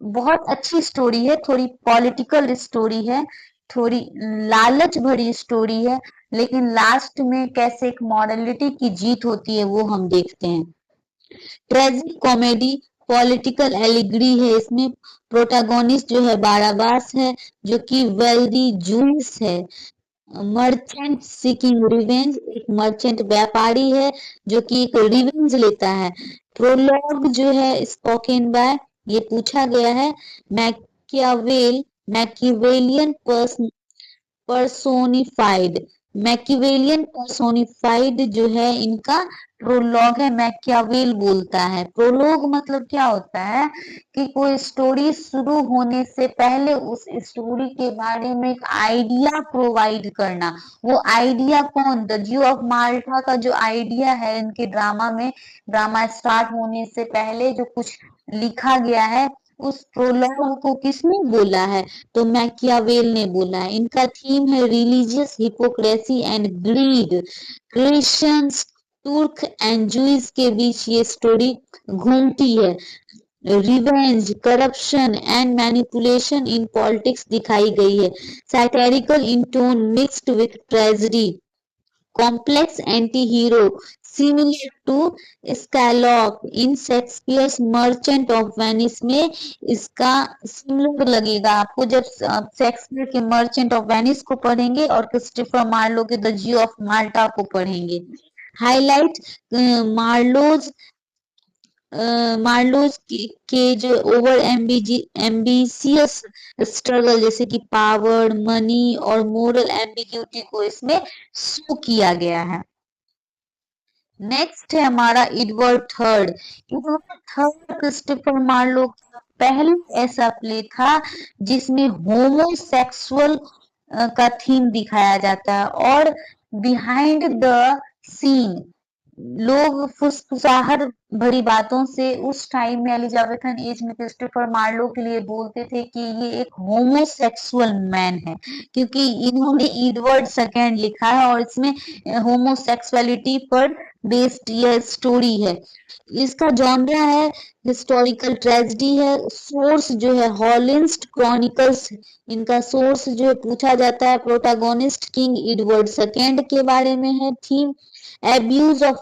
बहुत अच्छी स्टोरी है, थोड़ी पॉलिटिकल स्टोरी है, थोड़ी लालच भरी स्टोरी है, लेकिन लास्ट में कैसे एक मॉरलिटी की जीत होती है वो हम देखते हैं। ट्रेजिक कॉमेडी, पॉलिटिकल एलिग्री है। इसमें प्रोटैगोनिस्ट जो है बाराबास है, जो कि वेल्दी जूस है। मर्चेंट सीकिंग रिवेंज, एक मर्चेंट व्यापारी है जो कि एक रिवेंज लेता है। प्रोलॉग जो है स्पोकन बाय, ये पूछा गया है। मैकियावेल, मैकिवेलियन पर्सोनिफाइड, मैकिवेलियन पर्सोनिफाइड जो है इनका प्रोलॉग है। मैकियावेल बोलता है, प्रोलॉग मतलब क्या होता है कि कोई स्टोरी शुरू होने से पहले उस स्टोरी के बारे में एक आइडिया प्रोवाइड करना। वो आइडिया कौन? द ज्यू ऑफ माल्टा का जो आइडिया है इनके ड्रामा में, ड्रामा स्टार्ट होने से पहले जो कुछ लिखा गया है, उस प्रोलॉग को किसने बोला है? तो मैकियावेल ने बोला है। इनका थीम है religious hypocrisy and greed. Christians, तुर्क एंड जूस के बीच ये स्टोरी घूमती है। Revenge, corruption and manipulation in politics दिखाई गई है। Satirical in tone mixed with tragedy, complex anti-hero similar to Skylock in Shakespeare's Merchant of Venice में इसका सिमिलर लगेगा आपको जब शेक्सपियर के मर्चेंट ऑफ वेनिस को पढ़ेंगे और क्रिस्टोफर मार्लो के द ज्यू ऑफ माल्टा को पढ़ेंगे। हाईलाइट मार्लोज मार्लोज के जो ओवर एम्बिशियस स्ट्रगल, जैसे कि पावर, मनी और मोरल एम्बिग्यूटी को इसमें शो किया गया है। नेक्स्ट है हमारा Edward third. Edward third Christopher Marlowe का पहला ऐसा प्ले था जिसमें होमोसेक्सुअल का थीम दिखाया जाता है और बिहाइंड द सीन लोग फुसफुसाहट भरी बातों से उस टाइम में एलिजाबेथन एज में क्रिस्टोफर मार्लो के लिए बोलते थे कि ये एक होमोसेक्सुअल मैन है, क्योंकि इन्होंने एडवर्ड सेकेंड लिखा है और इसमें होमोसेक्सुअलिटी पर बेस्ड यह स्टोरी है। इसका जॉनरा है हिस्टोरिकल ट्रेजेडी है। सोर्स जो है हॉलिंस्ट क्रॉनिकल्स, इनका सोर्स जो है पूछा जाता है प्रोटागोनिस्ट किंग एडवर्ड सेकेंड के बारे में है। थीम एब्यूज ऑफ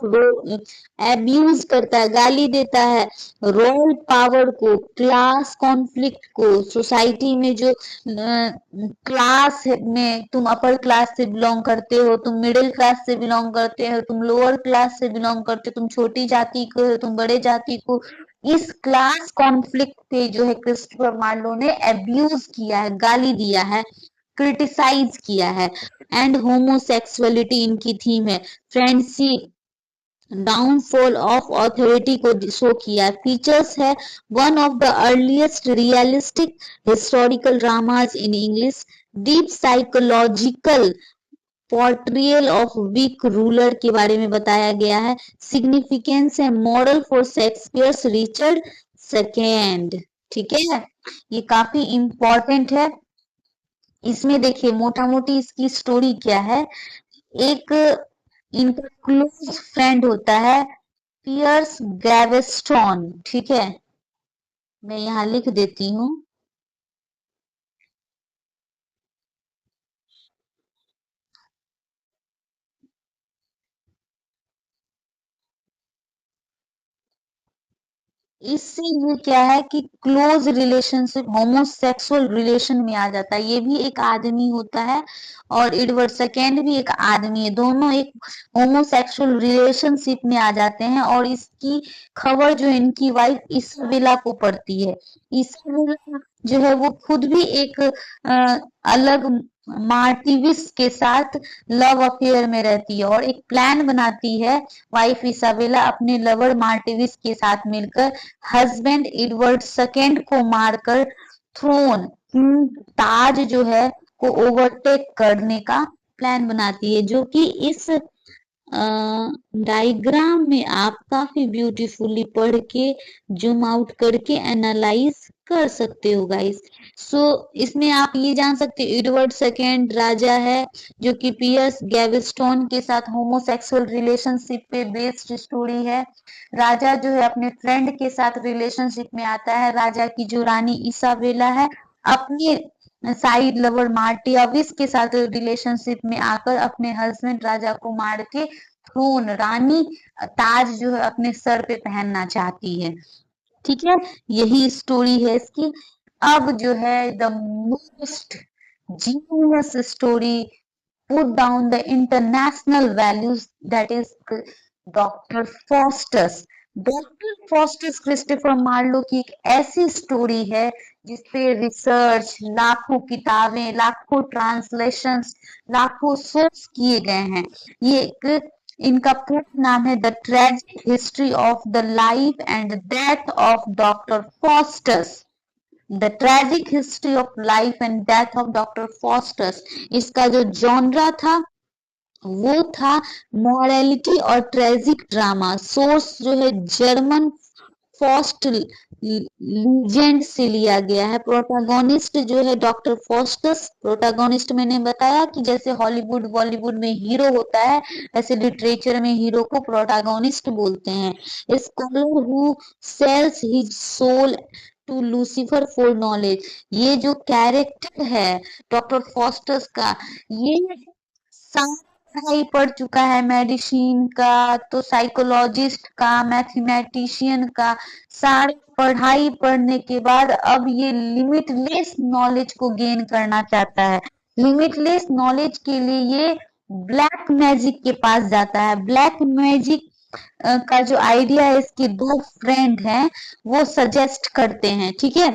एब्यूज करता है, गाली देता है रॉयल पावर को, क्लास कॉन्फ्लिक्ट को, सोसाइटी में जो क्लास में तुम अपर क्लास से बिलोंग करते हो, तुम मिडिल क्लास से बिलोंग करते हो, तुम लोअर क्लास से बिलोंग करते हो, तुम छोटी जाति को हो, तुम बड़े जाति को, इस क्लास कॉन्फ्लिक्ट पे जो है क्रिस्टोफर मार्लो ने एब्यूज किया है, गाली दिया है, क्रिटिसाइज किया है। एंड होमोसेक्सुअलिटी इनकी थीम है। फ्रेंडशिप, डाउनफॉल ऑफ अथॉरिटी को शो किया। फीचर्स है one of the earliest realistic historical dramas in English, deep psychological portrayal of weak ruler के बारे में बताया गया है। सिग्निफिकेंस है model for Shakespeare's Richard second. ठीक है, ये काफी इंपॉर्टेंट है। इसमें देखिए मोटा मोटी इसकी स्टोरी क्या है। एक इनका क्लोज फ्रेंड होता है पियर्स गैवेस्टॉन, ठीक है, मैं यहाँ लिख देती हूँ। इससे ये क्या है कि क्लोज रिलेशनशिप होमोसेक्सुअल रिलेशन में आ जाता है। ये भी एक आदमी होता है और एडवर्ड सेकेंड भी एक आदमी है, दोनों एक होमोसेक्सुअल रिलेशनशिप में आ जाते हैं। और इसकी खबर जो इनकी वाइफ इसाबेला को पड़ती है। इसाबेला जो है वो खुद भी एक अलग मार्टिविस के साथ लव अफेयर में रहती है और एक प्लान बनाती है वाइफ इसाबेला अपने लवर मार्टिविस के साथ मिलकर हस्बैंड एडवर्ड सेकेंड को मारकर थ्रोन ताज जो है को ओवरटेक करने का प्लान बनाती है, जो कि इस डायग्राम में आप काफी ब्यूटीफुली पढ़ के जूम आउट करके एनालाइज कर सकते हो गाइस। सो इसमें आप ये जान सकते हो एडवर्ड सेकेंड राजा है जो कि पियर्स गैवेस्टोन के साथ होमोसेक्सुअल रिलेशनशिप पे बेस्ड स्टोरी है। राजा जो है अपने फ्रेंड के साथ रिलेशनशिप में आता है। राजा की जो रानी इसाबेला है अपने साइड लवर मार्टियाविस के साथ रिलेशनशिप में आकर अपने हस्बैंड राजा को मार के थ्रोन रानी ताज जो है अपने सर पे पहनना चाहती है। ठीक है, यही स्टोरी है इसकी। अब जो है the most genius story put down the international values, that is doctor Faustus. Doctor Faustus Christopher Marlowe की एक ऐसी स्टोरी है जिसपे रिसर्च, लाखों किताबें, लाखों ट्रांसलेशंस, लाखों सोर्स किए गए हैं। ये एक इनका पूरा नाम है the tragic history of the life and death of doctor Faustus. The tragic history of life and death of doctor Faustus. इसका जो जॉनरा था वो था मॉरलिटी और ट्रेजिक ड्रामा। सोर्स जो है जर्मन फॉस्ट लीजेंड से लिया गया है। प्रोटागोनिस्ट जो है डॉक्टर फॉस्टस। प्रोटागोनिस्ट मैंने बताया कि जैसे हॉलीवुड बॉलीवुड में हीरो होता है वैसे लिटरेचर में हीरो को प्रोटागोनिस्ट बोलते हैं। Scholar who sells his soul to Lucifer for knowledge. ये जो कैरेक्टर है डॉक्टर फॉस्टस का, ये सारा पढ़ाई पढ़ चुका है, मेडिसिन का तो साइकोलॉजिस्ट का, मैथमेटिशियन का, सारे पढ़ाई पढ़ने के बाद अब ये लिमिटलेस नॉलेज को गेन करना चाहता है। लिमिटलेस नॉलेज के लिए ये ब्लैक मैजिक के पास जाता है। ब्लैक मैजिक का जो आइडिया है इसके दो फ्रेंड हैं वो सजेस्ट करते हैं। ठीक है,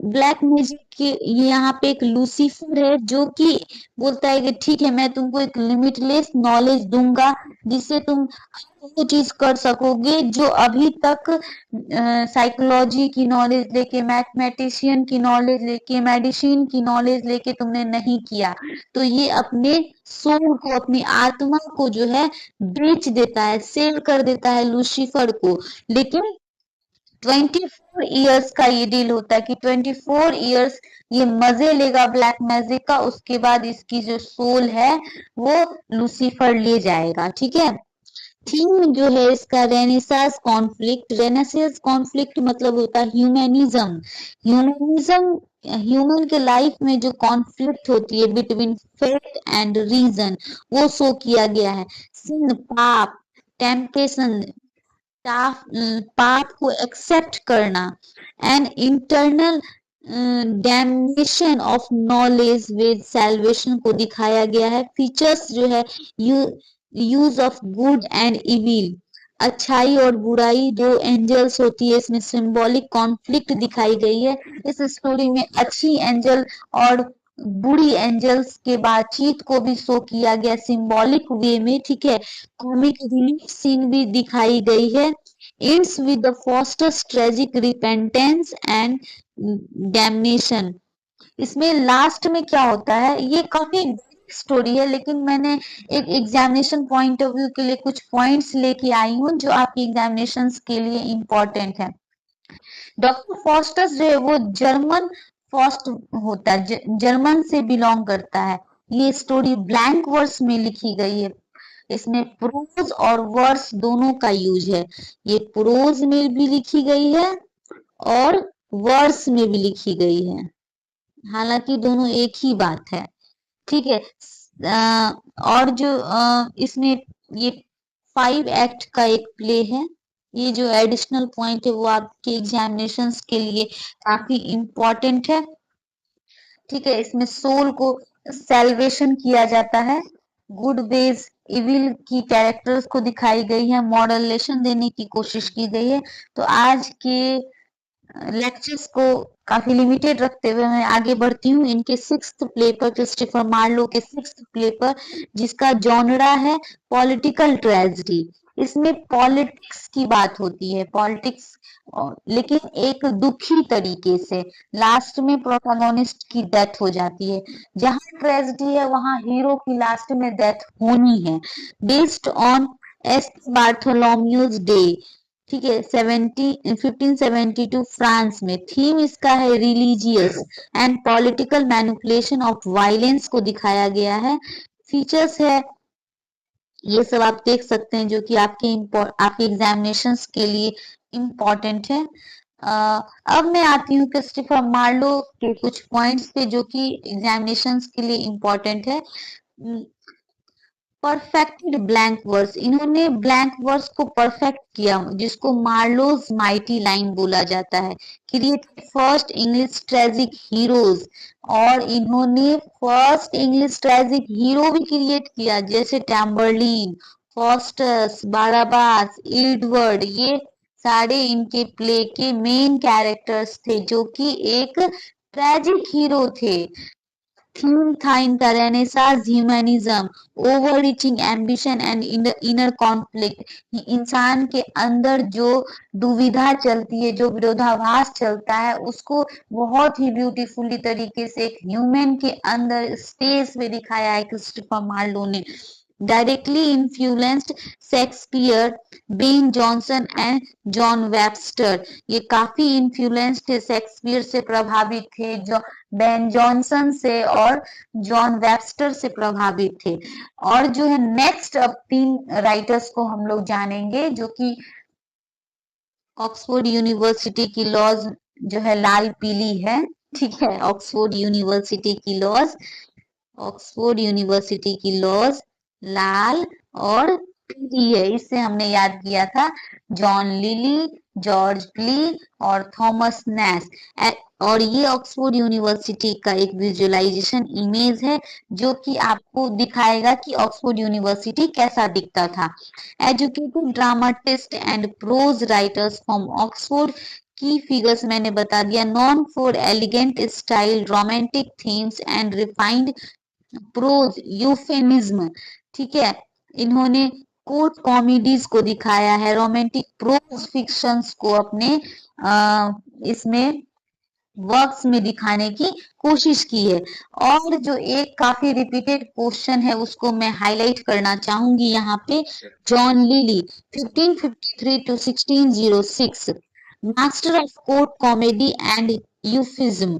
ब्लैक मैजिक के ये यहाँ पे एक लूसीफर है जो कि बोलता है कि ठीक है, मैं तुमको एक लिमिटलेस नॉलेज दूंगा जिससे तुम वो चीज कर सकोगे जो अभी तक साइकोलॉजी की नॉलेज लेके, मैथमेटिशियन की नॉलेज लेके, मेडिसिन की नॉलेज लेके तुमने नहीं किया। तो ये अपने सोल को, अपनी आत्मा को जो है बेच देता है, सेल कर देता है लूसीफर को। लेकिन 24 इयर्स का ये डील होता है कि 24 इयर्स ये मजे लेगा ब्लैक मैजिक का, उसके बाद इसकी जो सोल है वो लूसीफर ले जाएगा। ठीक है। थीम जो है इसका रेनेसास कॉन्फ्लिक्ट। रेनेसास कॉन्फ्लिक्ट मतलब होता है ह्यूमैनिज्म। ह्यूमैनिज्म, ह्यूमन के लाइफ में जो कॉन्फ्लिक्ट होती है बिटवीन फेथ एंड रीजन, वो शो किया गया है। सिन, पाप, टेम्पटेशन, पाप को एक्सेप्ट करना, and internal damnation of knowledge with salvation को दिखाया गया है। फीचर्स जो है, use of good and evil, अच्छाई और बुराई, दो एंजल्स होती है इसमें, सिंबॉलिक कॉन्फ्लिक्ट दिखाई गई है। इस स्टोरी में अच्छी एंजल और बुरी एंजल्स के बातचीत को भी शो किया गया सिंबॉलिक वे में। ठीक है। कॉमिक रिलीफ सीन भी दिखाई गई है। ends with the Foster's tragic repentance and damnation। इसमें लास्ट में क्या होता है, ये काफी स्टोरी है लेकिन मैंने एक एग्जामिनेशन पॉइंट ऑफ व्यू के लिए कुछ पॉइंट्स लेके आई हूँ जो आपकी एग्जामिनेशन के लिए इम्पोर्टेंट है। डॉक्टर फॉस्टर्स जो है वो जर्मन फॉस्ट होता है, जर्मन से बिलोंग करता है। ये स्टोरी ब्लैंक वर्स में लिखी गई है। इसमें प्रोज और वर्स दोनों का यूज है। ये प्रोज में भी लिखी गई है और वर्स में भी लिखी गई है, हालांकि दोनों एक ही बात है। ठीक है। और जो इसमें ये 5 एक्ट का एक प्ले है। ये जो एडिशनल पॉइंट है वो आपके एग्जामिनेशंस के लिए काफी इम्पोर्टेंट है। ठीक है। इसमें सोल को सेल्वेशन किया जाता है, गुड बेज इविल की कैरेक्टर्स को दिखाई गई है, मॉडल लेसन देने की कोशिश की गई है। तो आज के लेक्चर्स को काफी लिमिटेड रखते हुए मैं आगे बढ़ती हूँ इनके 6th प्ले पर, क्रिस्टोफर मार्लो के 6th प्ले पर, जिसका जॉनरा है पॉलिटिकल ट्रेजेडी। इसमें पॉलिटिक्स की बात होती है, पॉलिटिक्स, लेकिन एक दुखी तरीके से। लास्ट में प्रोटोगोनिस्ट की डेथ हो जाती है। जहां ट्रेजेडी है वहां हीरो की लास्ट में डेथ होनी है। Based on S Bartholomew's day. ठीक है। 1572 फ्रांस में। थीम इसका है religious and political manipulation of violence को दिखाया गया है। फीचर्स है, ये सब आप देख सकते हैं जो कि आपके एग्जामिनेशंस के लिए इम्पोर्टेंट है। अब मैं आती हूँ क्रिस्टोफर मार्लो के कुछ पॉइंट्स पे जो कि एग्जामिनेशंस के लिए इम्पोर्टेंट है। परफेक्टेड ब्लैंक वर्स, इन्होंने ब्लैंक वर्स को परफेक्ट किया, जिसको मार्लोज माइटी लाइन बोला जाता है। Create first English tragic heroes, और इन्होंने फर्स्ट इंग्लिश ट्रेजिक हीरो भी क्रिएट किया, जैसे टैम्बरलिन, फॉस्टस, बाराबास, एडवर्ड। ये सारे इनके प्ले के मेन कैरेक्टर्स थे जो कि एक ट्रेजिक हीरो थे। थीम था इनका renaissance humanism, over reaching ambition and inner conflict. इंसान के अंदर जो दुविधा चलती है, जो विरोधाभास चलता है, उसको बहुत ही ब्यूटीफुली तरीके से एक ह्यूमन के अंदर स्पेस में दिखाया है क्रिस्टोफर मार्लो ने। Directly influenced Shakespeare, Ben Jonson and John Webster. ये काफी इन्फ्लुएंस्ड थे, शेक्सपियर से प्रभावित थे, जो बेन जॉनसन से और जॉन वेबस्टर से प्रभावित थे। और जो है नेक्स्ट अब 3 राइटर्स को हम लोग जानेंगे जो कि ऑक्सफोर्ड यूनिवर्सिटी की लॉज जो है लाल पीली है। ठीक है। ऑक्सफोर्ड यूनिवर्सिटी की लॉज, ऑक्सफोर्ड यूनिवर्सिटी की लॉज लाल और पीली है। इससे हमने याद किया था जॉन लिली, जॉर्ज ली और थॉमस नैश। और ये ऑक्सफोर्ड यूनिवर्सिटी का एक विजुअलाइजेशन इमेज है जो कि आपको दिखाएगा कि ऑक्सफोर्ड यूनिवर्सिटी कैसा दिखता था। Educated dramatist and prose writers from Oxford की फिगर्स मैंने बता दिया। Known for elegant style, romantic themes and refined prose, euphuism. ठीक है, इन्होंने कोर्ट कॉमेडीज को दिखाया है, रोमांटिक प्रोज फिक्शंस को अपने इसमें वर्क्स में दिखाने की कोशिश की है। और जो एक काफी रिपीटेड क्वेश्चन है उसको मैं हाईलाइट करना चाहूंगी यहाँ पे। John Lyly 1553 to 1606, master of court comedy and euphuism.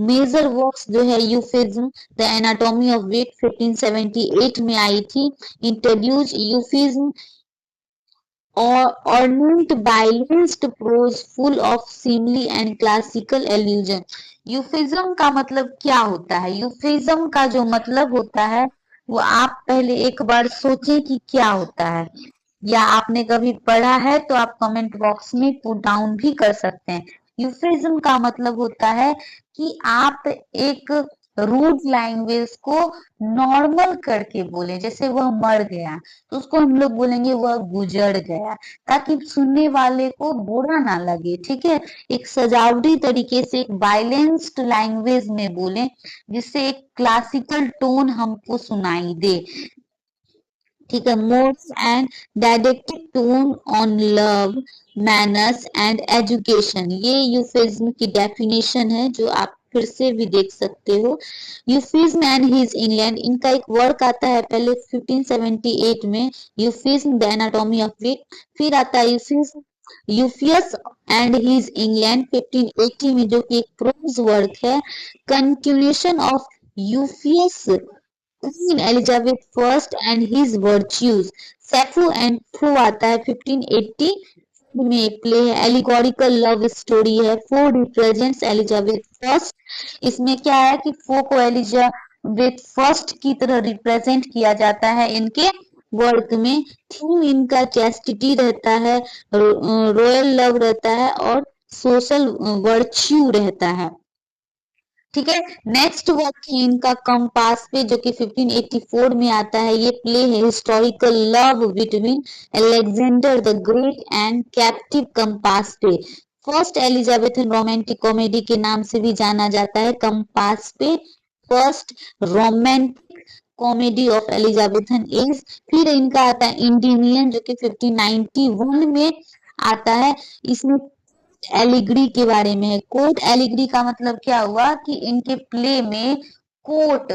Major works जो है euphuism, the anatomy of wit 1578 में आई थी। Introduce euphuism ornament balanced prose full of simile and classical allusion। Euphuism का मतलब क्या होता है? यूफिज्म का जो मतलब होता है वो आप पहले एक बार सोचें कि क्या होता है, या आपने कभी पढ़ा है तो आप कमेंट बॉक्स में पुट डाउन भी कर सकते हैं। यूफिज्म का मतलब होता है कि आप एक रूड लैंग्वेज को नॉर्मल करके बोले। जैसे वह मर गया तो उसको हम लोग बोलेंगे वह गुजर गया, ताकि सुनने वाले को बुरा ना लगे। ठीक है, एक सजावटी तरीके से एक बैलेंस्ड लैंग्वेज में बोले जिससे एक क्लासिकल टोन हमको सुनाई दे। ठीक है, modes and directed tone on love, manners and education, ये यूफिज्म की डेफिनेशन है जो आप फिर से भी देख सकते हो। यूफिज्म एंड हिज इंग्लैंड, इनका एक वर्क आता है पहले 1578 में, euphuism the anatomy of wit. फिर आता है euphuism Euphues and his England 1580 में, जो कि एक प्रोज वर्क है, continuation of Euphues queen Elizabeth first and his virtues. Sappho and Phao आता है 1580 में, एक प्ले है, एलिगोरिकल लव स्टोरी है। फो रिप्रेजेंट्स एलिजाबेथ फर्स्ट। इसमें क्या है कि फो को एलिजाबेथ फर्स्ट की तरह रिप्रेजेंट किया जाता है इनके वर्क में। थीम इनका चैस्टिटी रहता है, रॉयल लव रहता है और सोशल वर्च्यू रहता है। ठीक है, नेक्स्ट वर्क है इनका कंपास पे, जो कि 1584 में आता है। ये प्ले है historical love between Alexander the great and captive compass पे। फर्स्ट एलिजाबेथन रोमांटिक कॉमेडी के नाम से भी जाना जाता है कंपास पे, first romantic comedy of Elizabethan age. फिर इनका आता है इंडियन, जो कि 1591 में आता है। इसमें एलिग्री के बारे में है। कोर्ट एलिग्री का मतलब क्या हुआ कि इनके प्ले में कोर्ट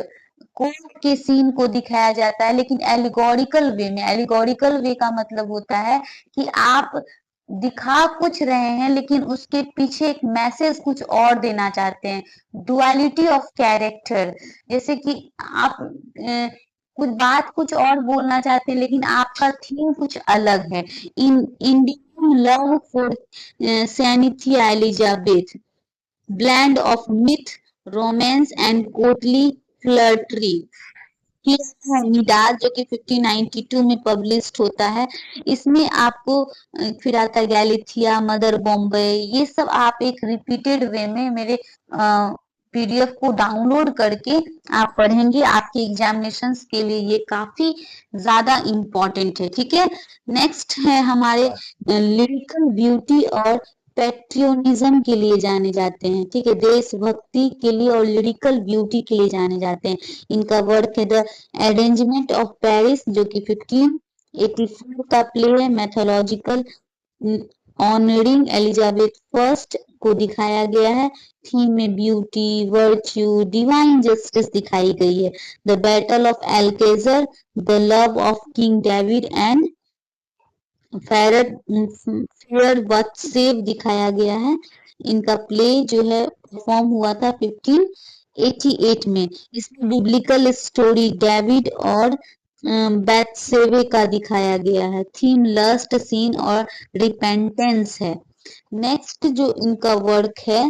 कोर्ट के सीन को दिखाया जाता है, लेकिन एलिगोरिकल वे में। एलिगोरिकल वे का मतलब होता है कि आप दिखा कुछ रहे हैं लेकिन उसके पीछे एक मैसेज कुछ और देना चाहते हैं। डुअलिटी ऑफ कैरेक्टर, जैसे कि आप कुछ बात कुछ और बोलना चाहते हैं लेकिन आपका थीम कुछ अलग है। Endymion love for Cynthia Elizabeth, blend of myth, romance and courtly flattery. फिर है मिडास, जो कि 1592 में पब्लिश्ड होता है। इसमें आपको फिर आता है गैलिथिया, मदर बॉम्बे, ये सब आप एक रिपीटेड वे में मेरे पीडीएफ को डाउनलोड करके आप पढ़ेंगे। आपके एग्जामिनेशंस के लिए ये काफी ज्यादा इम्पोर्टेंट है। ठीक है, नेक्स्ट है हमारे लिरिकल ब्यूटी और पैट्रियोनिज्म के लिए जाने जाते हैं। ठीक है, देशभक्ति के लिए और लिरिकल ब्यूटी के लिए जाने जाते हैं। इनका वर्क है द अरेंजमेंट ऑफ पेरिस, जो कि 1584 का प्ले है। मैथोलॉजिकल ऑनरिंग एलिजाबेथ फर्स्ट को दिखाया गया है। थीम में ब्यूटी, वर्च्यू, डिवाइन जस्टिस दिखाई गई है। The battle of Alcazar, the love of king David and fair Bethsabe दिखाया गया है। इनका प्ले जो है परफॉर्म हुआ था 1588 में। इसमें बिब्लिकल स्टोरी डेविड और बैथसेबे का दिखाया गया है। थीम लस्ट सीन और रिपेंटेंस है। नेक्स्ट जो इनका वर्क है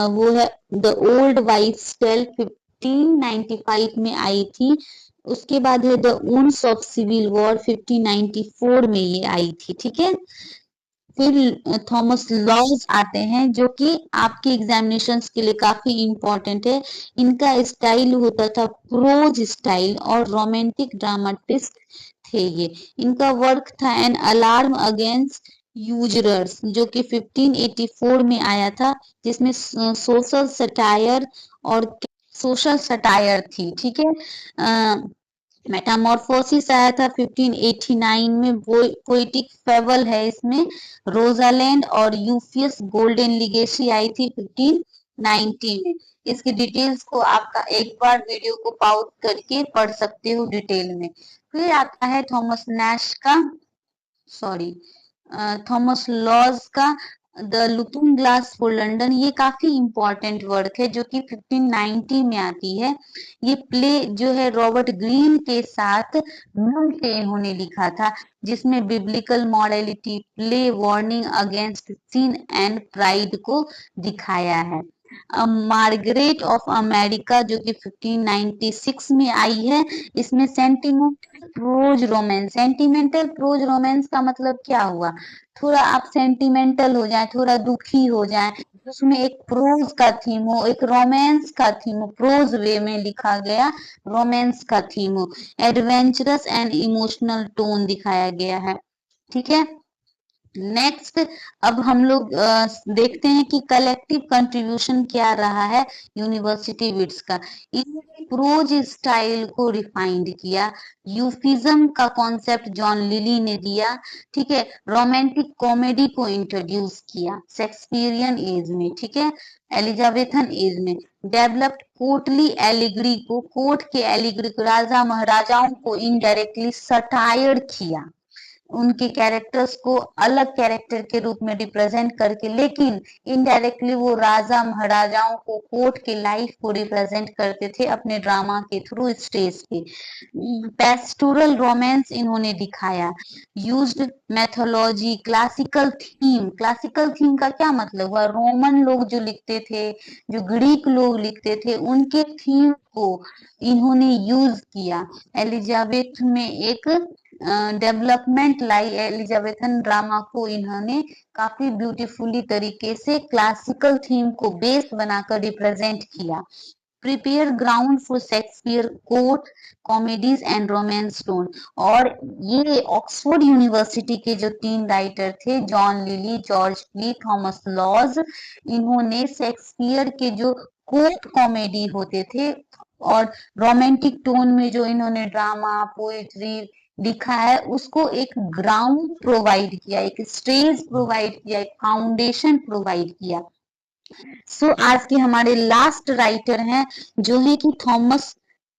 वो है द ओल्ड वाइफ्स टेल, 1595 में आई थी। उसके बाद है the wounds of civil war, 1594 में ये आई थी। ठीक है, फिर थॉमस लॉज आते हैं जो कि आपके एग्जामिनेशंस के लिए काफी इंपॉर्टेंट है। इनका स्टाइल होता था प्रोज स्टाइल और रोमांटिक ड्रामाटिस्ट थे ये। इनका वर्क था एन अलार्म अगेंस्ट यूजरर्स, जो कि 1584 में आया था, जिसमें सोशल सटायर और सोशल सटायर थी। ठीक है। मेटामॉर्फोसिस आया था 1589 में, पोइटिक फेबल है इसमें। रोजालैंड और यूफियस गोल्डन लिगेसी आई थी 1590 में। इसकी डिटेल्स को आपका एक बार वीडियो को पॉज करके पढ़ सकते हो डिटेल में। फिर आता है थॉमस नैश का, सॉरी, थॉमस लॉज का the looking glass for London. ये काफी इंपॉर्टेंट वर्क है जो कि 1590 में आती है। ये प्ले जो है रॉबर्ट ग्रीन के साथ मिलके इन्होंने लिखा था, जिसमें biblical morality, play warning against sin and pride को दिखाया है। मार्गरेट ऑफ अमेरिका जो कि 1596 में आई है, इसमें sentimental prose romance. Sentimental prose romance का मतलब क्या हुआ, थोड़ा आप सेंटिमेंटल हो जाए, थोड़ा दुखी हो जाए, उसमें एक प्रोज का थीम हो, एक रोमांस का थीम हो, प्रोज वे में लिखा गया रोमांस का थीम हो, एडवेंचरस एंड इमोशनल टोन दिखाया गया है। ठीक है। नेक्स्ट, अब हम लोग देखते हैं कि कलेक्टिव कंट्रीब्यूशन क्या रहा है यूनिवर्सिटी विट्स का। इन्होंने प्रोज स्टाइल को रिफाइंड किया, यूफिज्म का कॉन्सेप्ट जॉन लिली ने दिया। ठीक है। रोमांटिक कॉमेडी को इंट्रोड्यूस किया शेक्सपियरियन एज में। ठीक है। एलिजाबेथन एज में डेवलप्ड कोर्टली एलिग्री को, कोर्ट के एलिग्री को, राजा महाराजाओं को इनडायरेक्टली सटायर किया, उनके कैरेक्टर्स को अलग कैरेक्टर के रूप में रिप्रेजेंट करके, लेकिन इनडायरेक्टली वो राजा महाराजाओं को, कोर्ट के लाइफ को रिप्रेजेंट करते थे अपने ड्रामा के थ्रू, स्टेज पे। पेस्टोरल रोमांस इन्होंने दिखाया, used mythology, classical theme. Classical theme का क्या मतलब हुआ, रोमन लोग जो लिखते थे, जो ग्रीक लोग लिखते थे, उनके थीम को इन्होंने यूज किया। एलिजाबेथ में एक डेवलपमेंट लाई, एलिजाबेथन ड्रामा को इन्होंने काफी ब्यूटीफुली तरीके से क्लासिकल थीम को बेस बनाकर रिप्रेजेंट किया। Prepare ground for Shakespeare court comedies and romance tone. और ये ऑक्सफोर्ड यूनिवर्सिटी के जो 3 राइटर थे, John lily, George plea, Thomas Lodge, इन्होंने शेक्सपियर के जो कोर्ट कॉमेडी होते थे और रोमांटिक टोन में जो इन्होंने ड्रामा, पोएट्री लिखा है, उसको एक ग्राउंड प्रोवाइड किया, एक स्टेज प्रोवाइड किया, एक फाउंडेशन प्रोवाइड किया। सो आज के हमारे लास्ट राइटर हैं जो है कि थॉमस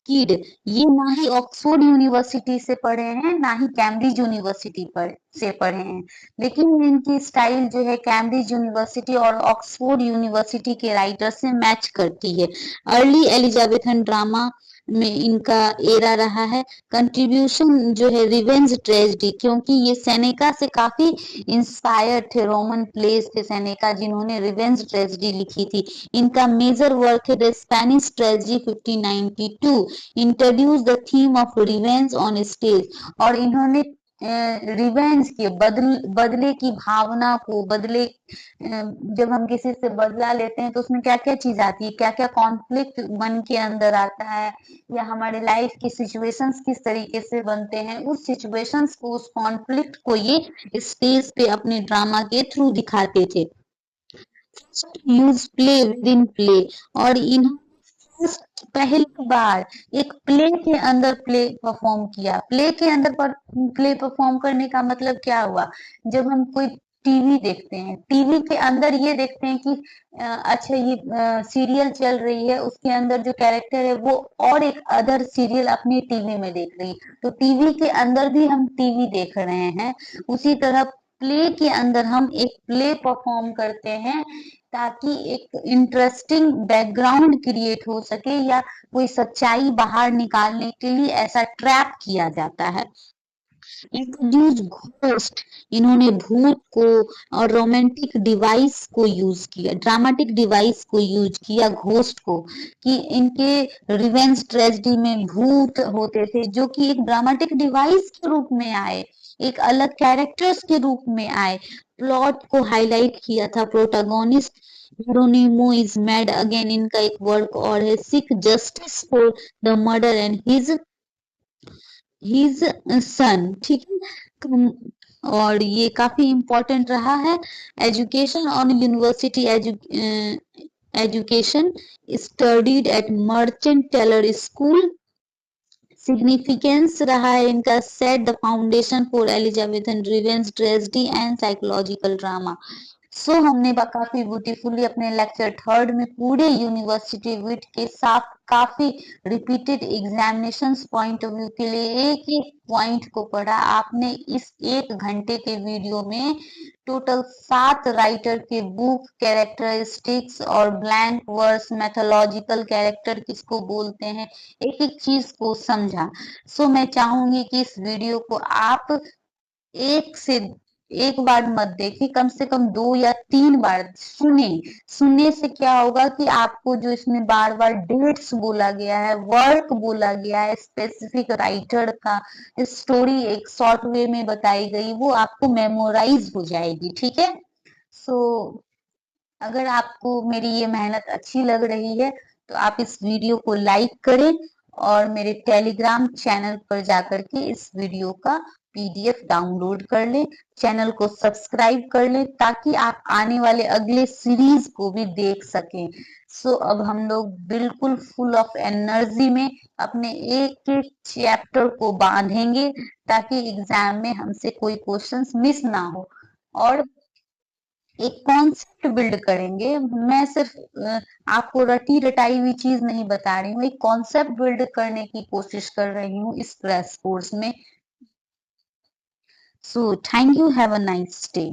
कीड। ये ना ही ऑक्सफोर्ड यूनिवर्सिटी से पढ़े हैं, ना ही कैम्ब्रिज यूनिवर्सिटी से पढ़े हैं, लेकिन इनकी स्टाइल जो है कैम्ब्रिज यूनिवर्सिटी और ऑक्सफोर्ड यूनिवर्सिटी के राइटर से मैच करती है। अर्ली एलिजाबेथन ड्रामा में इनका एरा रहा है। कंट्रीब्यूशन जो है रिवेंज ट्रेजेडी, क्योंकि ये सेनेका से काफी इंस्पायर्ड थे, रोमन प्लेस थे सेनेका जिन्होंने रिवेंज ट्रेजेडी लिखी थी। इनका मेजर वर्क है the Spanish tragedy 1592, introduce the theme of revenge on stage. और इन्होंने रिवेंज के बदले की भावना को, जब हम किसी से बदला लेते हैं तो उसमें क्या क्या चीज आती है, क्या क्या कॉन्फ्लिक्ट मन के अंदर आता है, या हमारे लाइफ की सिचुएशंस किस तरीके से बनते हैं, उस सिचुएशंस को, उस कॉन्फ्लिक्ट को ये स्टेज पे अपने ड्रामा के थ्रू दिखाते थे। Use play with in play, और इन पहली बार एक प्ले के अंदर प्ले परफॉर्म किया। प्ले के अंदर प्ले परफॉर्म करने का मतलब क्या हुआ, जब हम कोई टीवी देखते हैं, टीवी के अंदर ये देखते हैं कि अच्छा ये सीरियल चल रही है, उसके अंदर जो कैरेक्टर है वो और एक अदर सीरियल अपनी टीवी में देख रही है, तो टीवी के अंदर भी हम टीवी देख रहे हैं। उसी तरह प्ले के अंदर हम एक प्ले परफॉर्म करते हैं ताकि एक इंटरेस्टिंग बैकग्राउंड क्रिएट हो सके, या कोई सच्चाई बाहर निकालने के लिए ऐसा ट्रैप किया जाता है। इंट्रोड्यूस घोस्ट, इन्होंने भूत को और रोमांटिक डिवाइस को यूज किया, ड्रामेटिक डिवाइस को यूज किया, घोस्ट को, कि इनके रिवेंज ट्रेजेडी में भूत होते थे जो कि एक ड्रामेटिक डिवाइस के रूप में आए, एक अलग कैरेक्टर्स के रूप में आए। प्लॉट को हाईलाइट किया था, protagonist Hieronimo is mad again, इनका एक वर्क और है, seek justice for the murder and his son. ठीक है। और ये काफी इम्पोर्टेंट रहा है। Education on university education studied at Merchant Taylor school. Significance रहा है इनका, set the foundation for Elizabethan revenge tragedy and psychological drama. So हमने काफी ब्यूटीफुली अपने लेक्चर थर्ड में पूरे यूनिवर्सिटी विट के साथ काफी repeated examinations point of view के लिए एक एक पॉइंट को पढ़ा। आपने इस 1 घंटे के वीडियो में टोटल 7 राइटर के बुक, कैरेक्टरिस्टिक्स और ब्लैंक वर्स, मैथोलॉजिकल कैरेक्टर किसको बोलते हैं, एक एक चीज को समझा। सो मैं चाहूंगी कि इस वीडियो को आप एक से एक बार मत देखिए, कम से कम 2 या 3 बार सुने। सुनने से क्या होगा कि आपको जो इसमें बार बार डेट्स बोला गया है, वर्क बोला गया है, स्पेसिफिक राइटर का स्टोरी एक शॉर्ट वे में बताई गई, वो आपको मेमोराइज हो जाएगी। ठीक है। सो अगर आपको मेरी ये मेहनत अच्छी लग रही है तो आप इस वीडियो को लाइक करें और मेरे टेलीग्राम चैनल पर जाकर के इस वीडियो का पीडीएफ डाउनलोड कर लें, चैनल को सब्सक्राइब कर लें ताकि आप आने वाले अगले सीरीज को भी देख सकें। सो अब हम लोग बिल्कुल फुल ऑफ एनर्जी में अपने एक एक चैप्टर को बांधेंगे ताकि एग्जाम में हमसे कोई क्वेश्चंस मिस ना हो। और एक कॉन्सेप्ट बिल्ड करेंगे। मैं सिर्फ आपको रटी रटाई हुई चीज नहीं बता रही हूँ, एक कॉन्सेप्ट बिल्ड करने की कोशिश कर रही हूँ इस क्रैश कोर्स में। So thank you, have a nice day.